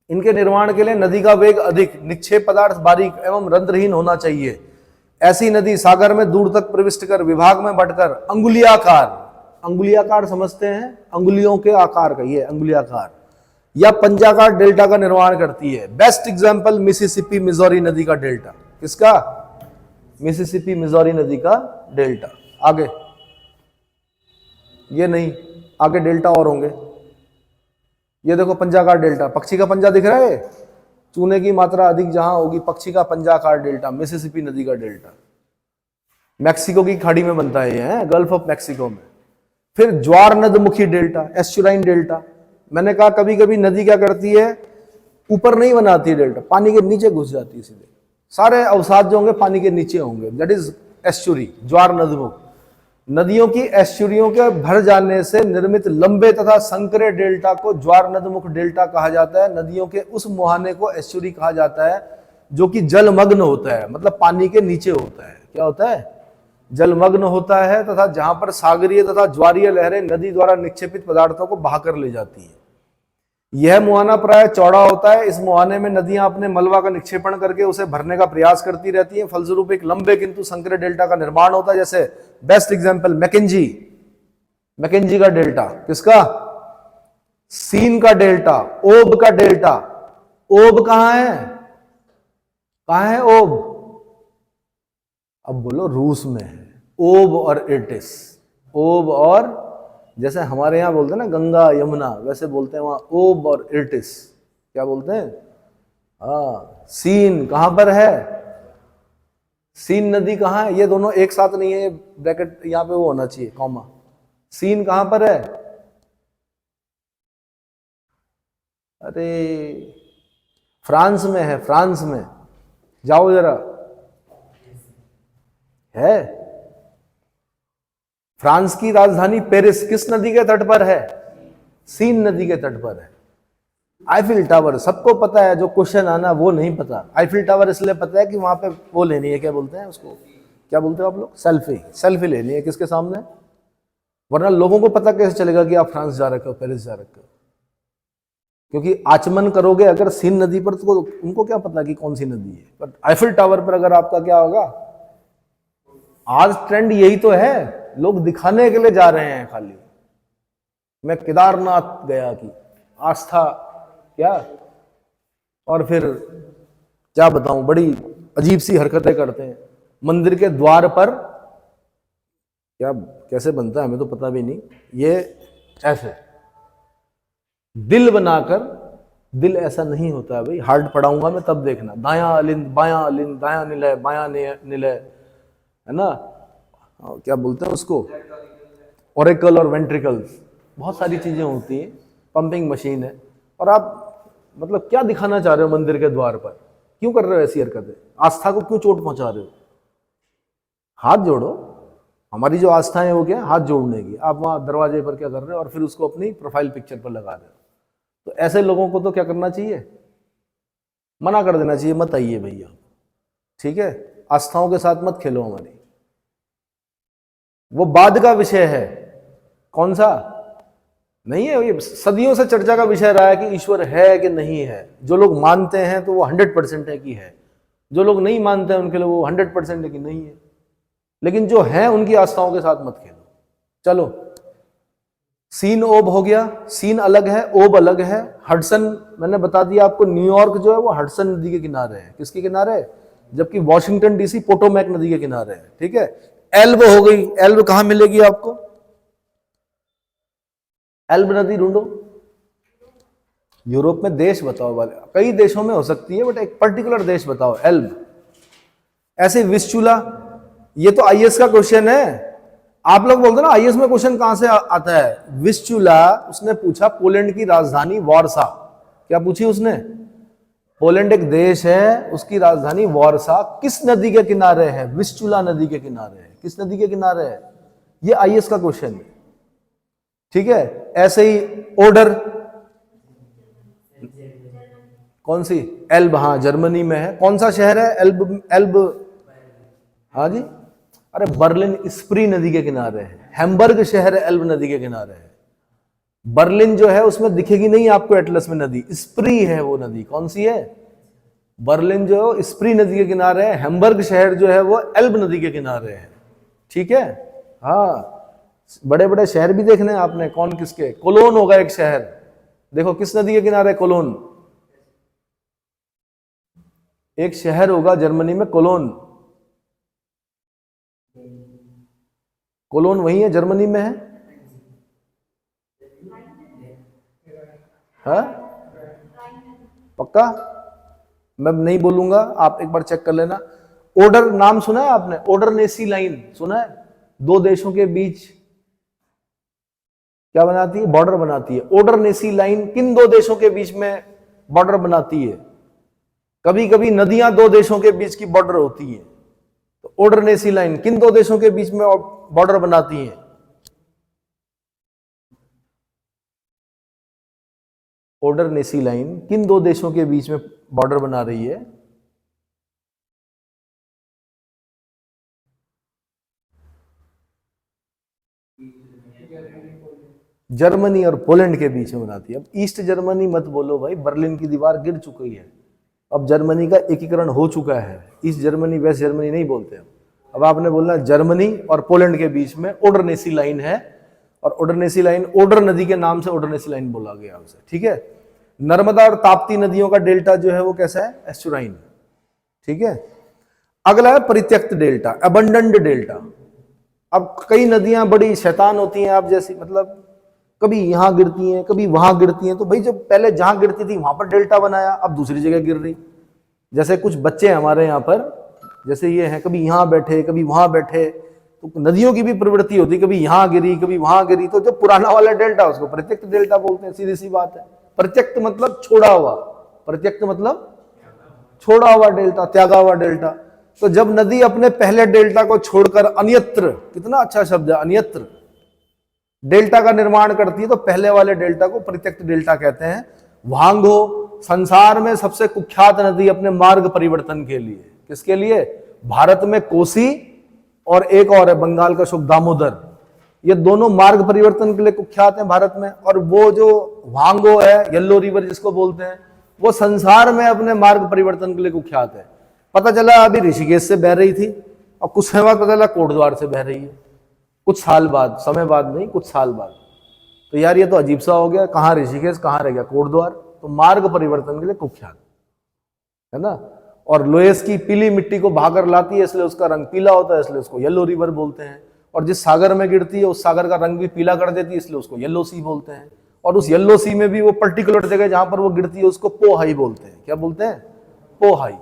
इनके निर्माण के लिए नदी का वेग अधिक, निक्षेप पदार्थ बारीक एवं रंध्रहीन होना चाहिए। ऐसी नदी सागर में दूर तक प्रविष्ट कर विभाग में बंटकर अंगुलियाकार, अंगुलियाकार समझते हैं, अंगुलियों के आकार का ये अंगुलियाकार या पंजाकार डेल्टा का निर्माण करती है। बेस्ट एग्जांपल मिसिसिपी मिजोरी नदी का डेल्टा। किसका? मिसिसिपी मिजोरी नदी का डेल्टा। आगे ये नहीं, आगे डेल्टा और होंगे। ये देखो पंजाकार डेल्टा, पक्षी का पंजा दिख रहा है, चूने की मात्रा अधिक जहां होगी पक्षी का पंजाकार डेल्टा, मिसिसिपी नदी का डेल्टा। मैक्सिको की खाड़ी में बनता है ये, गल्फ ऑफ मैक्सिको में। फिर ज्वार नदमुखी डेल्टा, एस्चुराइन डेल्टा। मैंने कहा कभी कभी नदी क्या करती है, ऊपर नहीं बनाती डेल्टा, पानी के नीचे घुस जाती है सीधे। सारे अवसाद जो होंगे पानी के नीचे होंगे, दैट इज एस्चुरी, ज्वार नदमुख। नदियों की एस्चुरियों के भर जाने से निर्मित लंबे तथा संकरे डेल्टा को ज्वार नदमुख डेल्टा कहा जाता है। नदियों के उस मुहाने को एस्चुरी कहा जाता है जो कि जलमग्न होता है, मतलब पानी के नीचे होता है। क्या होता है? जलमग्न होता है, तथा जहां पर सागरीय तथा ज्वारीय लहरें नदी द्वारा निक्षेपित पदार्थों को बहाकर ले जाती हैं। यह मुहाना प्राय चौड़ा होता है। इस मुहाने में नदियां अपने मलबा का निक्षेपण करके उसे भरने का प्रयास करती रहती हैं। फलस्वरूप एक लंबे किंतु संकरे डेल्टा का निर्माण होता है। जैसे बेस्ट एग्जांपल मैकेंजी, मैकेंजी का डेल्टा। किसका? सीन का डेल्टा, ओब का डेल्टा। ओब कहां है? कहां है ओब? अब बोलो रूस में है। ओब और इटिस, ओब और जैसे हमारे यहां बोलते हैं ना गंगा यमुना, वैसे बोलते हैं वहां ओब और इटिस। क्या बोलते हैं? हाँ। सीन कहां पर है? सीन नदी कहां है? ये दोनों एक साथ नहीं है, ब्रैकेट यहां पे वो होना चाहिए कॉमा। सीन कहां पर है? अरे फ्रांस में है, फ्रांस में। जाओ जरा, है। फ्रांस की राजधानी पेरिस किस नदी के तट पर है? सीन नदी के तट पर है। आईफिल टावर सबको पता है, जो क्वेश्चन आना वो नहीं पता। आईफिल टावर इसलिए पता है कि वहां पे वो लेनी है, क्या बोलते हैं उसको, क्या बोलते हो आप लोग? सेल्फी, सेल्फी लेनी है। किसके सामने? वरना लोगों को पता कैसे चलेगा कि आप फ्रांस जा रखे हो, पेरिस जा रखे हो? क्योंकि आचमन करोगे अगर सीन नदी पर तो उनको क्या पता कि कौन सी नदी है। पर आईफिल टावर पर अगर आपका क्या होगा, आज ट्रेंड यही तो है, लोग दिखाने के लिए जा रहे हैं खाली। मैं केदारनाथ गया कि आस्था क्या, और फिर क्या बताऊं, बड़ी अजीब सी हरकतें करते हैं। मंदिर के द्वार पर क्या कैसे बनता है हमें तो पता भी नहीं, ये ऐसे दिल बनाकर, दिल ऐसा नहीं होता है भाई, हार्ड पढ़ाऊंगा मैं तब देखना। दायां अलिंद, बायां अलिंद, दायां निलय, बायां निलय, है ना, क्या बोलते हैं उसको, ओरेकल और वेंट्रिकल्स, बहुत सारी चीजें होती हैं। पंपिंग मशीन है। और आप मतलब क्या दिखाना चाह रहे हो मंदिर के द्वार पर? क्यों कर रहे हो ऐसी हरकतें? आस्था को क्यों चोट पहुंचा रहे हो? हाथ जोड़ो। हमारी जो आस्था है वो क्या? हाथ जोड़ने की। आप वहां दरवाजे पर क्या कर रहे हो और फिर उसको अपनी प्रोफाइल पिक्चर पर लगा रहे हो? तो ऐसे लोगों को तो क्या करना चाहिए? मना कर देना चाहिए, मत आइए भैया, ठीक है? आस्थाओं के साथ मत खेलो हमारी। वो बाद का विषय है। कौन सा? नहीं है, ये सदियों से चर्चा का विषय रहा है कि ईश्वर है कि नहीं है। जो लोग मानते हैं तो वो 100% है कि है, जो लोग नहीं मानते हैं उनके लिए वो 100% है कि नहीं है। लेकिन जो है उनकी आस्थाओं के साथ मत खेलो। चलो, सीन ओब हो गया। सीन अलग है, ओब अलग है। हडसन मैंने बता दिया आपको, न्यूयॉर्क जो है वो हडसन नदी के किनारे है। किसके किनारे है? जबकि वॉशिंगटन डीसी पोटोमैक नदी के किनारे है, ठीक है? एल्ब हो गई। एल्ब कहां मिलेगी आपको? एल्ब नदी ढूंढो। यूरोप में देश बताओ वाले, कई देशों में हो सकती है बट एक पर्टिकुलर देश बताओ। एल्ब। ऐसे विस्चुला, ये तो आईएएस का क्वेश्चन है। आप लोग बोलते ना आईएएस में क्वेश्चन कहां से आता है? विस्चुला उसने पूछा, पोलैंड की राजधानी वार्सा। क्या पूछी उसने? पोलैंड एक देश है, उसकी राजधानी वार्सा किस नदी के किनारे है? विस्चुला नदी के किनारे है। किस नदी के किनारे है? ये आईएएस का क्वेश्चन है, ठीक है? ऐसे ही ओडर, कौन सी? एल्ब, हाँ जर्मनी में है। कौन सा शहर है? एल्ब, एल्ब, हाँ जी, अरे बर्लिन स्प्री नदी के किनारे है। हैम्बर्ग शहर एल्ब नदी के किनारे है। बर्लिन जो है उसमें दिखेगी नहीं आपको एटलस में नदी, स्प्री है वो नदी। कौन सी है? बर्लिन जो स्प्री नदी के किनारे है, हैम्बर्ग शहर जो है वो एल्ब नदी के किनारे है। ठीक है, हाँ, बड़े बड़े शहर भी देखने हैं आपने, कौन किसके। कोलोन होगा एक शहर, देखो किस नदी के किनारे कोलोन, एक शहर होगा जर्मनी में कोलोन। कोलोन वही है, जर्मनी में है। हाँ पक्का, मैं नहीं बोलूंगा, आप एक बार चेक कर लेना। ओडर नाम सुना है आपने, ओडर नेसी लाइन सुना है, दो देशों के बीच क्या बनाती है, बॉर्डर बनाती है। ओडर नेसी लाइन किन दो देशों के बीच में बॉर्डर बनाती है। कभी कभी नदियां दो देशों के बीच की बॉर्डर होती है, तो ओडर नेसी लाइन किन दो देशों के बीच में बॉर्डर बनाती है। ओडर नेसी लाइन किन दो देशों के बीच में बॉर्डर बना रही है। जर्मनी और पोलैंड के बीच में बनाती है। अब ईस्ट जर्मनी मत बोलो भाई, बर्लिन की दीवार गिर चुकी है, अब जर्मनी का एकीकरण हो चुका है। ईस्ट जर्मनी वेस्ट जर्मनी नहीं बोलते अब आपने बोलना जर्मनी और पोलैंड के बीच में ओडर नेसी लाइन है, और ओडर नेसी लाइन ओडर नदी के नाम से ओडर नेसी लाइन बोला गया उसे। ठीक है, नर्मदा और ताप्ती नदियों का डेल्टा जो है वो कैसा है, एस्चुराइन। ठीक है, अगला है परित्यक्त डेल्टा, अबंडंट डेल्टा। अब कई नदियां बड़ी शैतान होती हैं आप जैसी, मतलब कभी यहां गिरती हैं कभी वहां गिरती हैं, तो भाई जब पहले जहां गिरती थी वहां पर डेल्टा बनाया, अब दूसरी जगह गिर रही। जैसे कुछ बच्चे हमारे यहाँ पर, जैसे ये हैं, कभी यहां बैठे कभी वहां बैठे, तो नदियों की भी प्रवृत्ति होती, कभी यहां गिरी कभी वहां गिरी, तो जो पुराना वाला डेल्टा उसको प्रत्यक्त डेल्टा बोलते हैं। सीधी सी बात है, प्रत्यक्त मतलब छोड़ा हुआ, प्रत्यक्त मतलब छोड़ा हुआ डेल्टा, त्यागा हुआ डेल्टा। तो जब नदी अपने पहले डेल्टा को छोड़कर अन्यत्र, कितना अच्छा शब्द है अन्यत्र, डेल्टा का निर्माण करती है, तो पहले वाले डेल्टा को परित्यक्त डेल्टा कहते हैं। वांगो संसार में सबसे कुख्यात नदी अपने मार्ग परिवर्तन के लिए, किसके लिए, भारत में कोसी और एक और है बंगाल का शुभ दामोदर, ये दोनों मार्ग परिवर्तन के लिए कुख्यात हैं भारत में। और वो जो वांगो है, येलो रिवर जिसको बोलते हैं, वो संसार में अपने मार्ग परिवर्तन के लिए कुख्यात है। पता चला अभी ऋषिकेश से बह रही थी, और कुछ समय बाद पता चला कोटद्वार से बह रही है, कुछ साल बाद, समय बाद नहीं, कुछ साल बाद। तो यार ये तो अजीब सा हो गया, कहाँ ऋषिकेश कहाँ रह गया कोटद्वार। तो मार्ग परिवर्तन के लिए कुख्यात है ना। और लोएस की पीली मिट्टी को बहाकर लाती है, इसलिए उसका रंग पीला होता है, इसलिए उसको येलो रिवर बोलते हैं। और जिस सागर में गिरती है उस सागर का रंग भी पीला कर देती है, इसलिए उसको येलो सी बोलते हैं। और उस येलो सी में भी वो पर्टिकुलर जगह जहां पर वो गिरती है उसको पोहाई बोलते हैं। क्या बोलते हैं, पोहाई।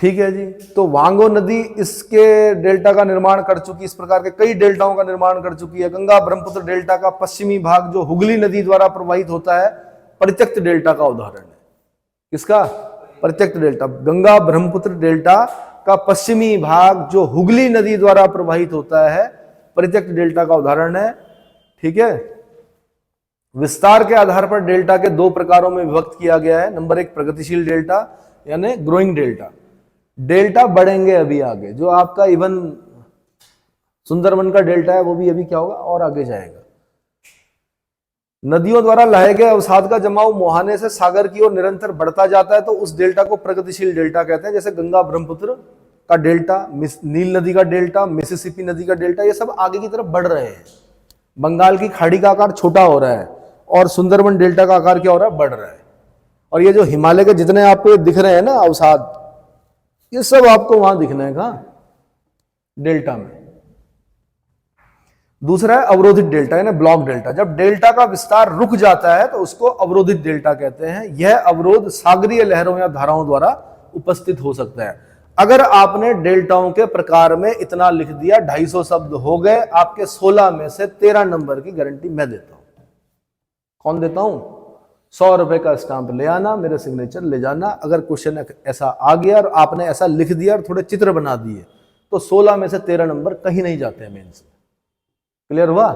ठीक है जी, तो वांगो नदी इसके डेल्टा का निर्माण कर चुकी, इस प्रकार के कई डेल्टाओं का निर्माण कर चुकी है। गंगा ब्रह्मपुत्र डेल्टा का पश्चिमी भाग जो हुगली नदी द्वारा प्रवाहित होता है, परित्यक्त डेल्टा का उदाहरण है। किसका, परित्यक्त डेल्टा। गंगा ब्रह्मपुत्र डेल्टा का पश्चिमी भाग जो हुगली नदी द्वारा प्रवाहित होता है, परित्यक्त डेल्टा का उदाहरण है। ठीक है, विस्तार के आधार पर डेल्टा के दो प्रकारों में विभक्त किया गया है। नंबर एक प्रगतिशील डेल्टा यानी ग्रोइंग डेल्टा, डेल्टा बढ़ेंगे अभी आगे, जो आपका इवन सुंदरबन का डेल्टा है वो भी अभी क्या होगा और आगे जाएगा। नदियों द्वारा लाए गए अवसाद का जमाव मुहाने से सागर की ओर निरंतर बढ़ता जाता है, तो उस डेल्टा को प्रगतिशील डेल्टा कहते हैं। जैसे गंगा ब्रह्मपुत्र का डेल्टा, नील नदी का डेल्टा, मिसिसिपी नदी का डेल्टा, ये सब आगे की तरफ बढ़ रहे हैं। बंगाल की खाड़ी का आकार छोटा हो रहा है और सुंदरबन डेल्टा का आकार क्या हो रहा है, बढ़ रहा है। और ये जो हिमालय के जितने आपको दिख रहे हैं ना अवसाद, ये सब आपको वहां दिखना है, कहां, डेल्टा में। दूसरा है अवरोधित डेल्टा यानी ब्लॉक डेल्टा। जब डेल्टा का विस्तार रुक जाता है तो उसको अवरोधित डेल्टा कहते हैं। यह अवरोध सागरीय लहरों या धाराओं द्वारा उपस्थित हो सकता है। अगर आपने डेल्टाओं के प्रकार में इतना लिख दिया, 250 शब्द हो गए आपके, 16 में से 13 नंबर की गारंटी मैं देता हूं। कौन देता हूं, 100 रुपए का स्टाम्प ले आना, मेरे सिग्नेचर ले जाना। अगर क्वेश्चन ऐसा आ गया और आपने ऐसा लिख दिया और थोड़े चित्र बना दिए, तो 16 में से 13 नंबर कहीं नहीं जाते हैं मेंस में। क्लियर हुआ।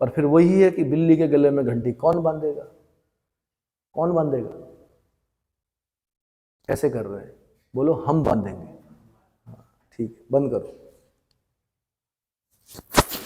पर फिर वही है कि बिल्ली के गले में घंटी कौन बांधेगा, कौन बांधेगा, ऐसे कर रहे हैं, बोलो हम बांधेंगे। ठीक, बंद करो।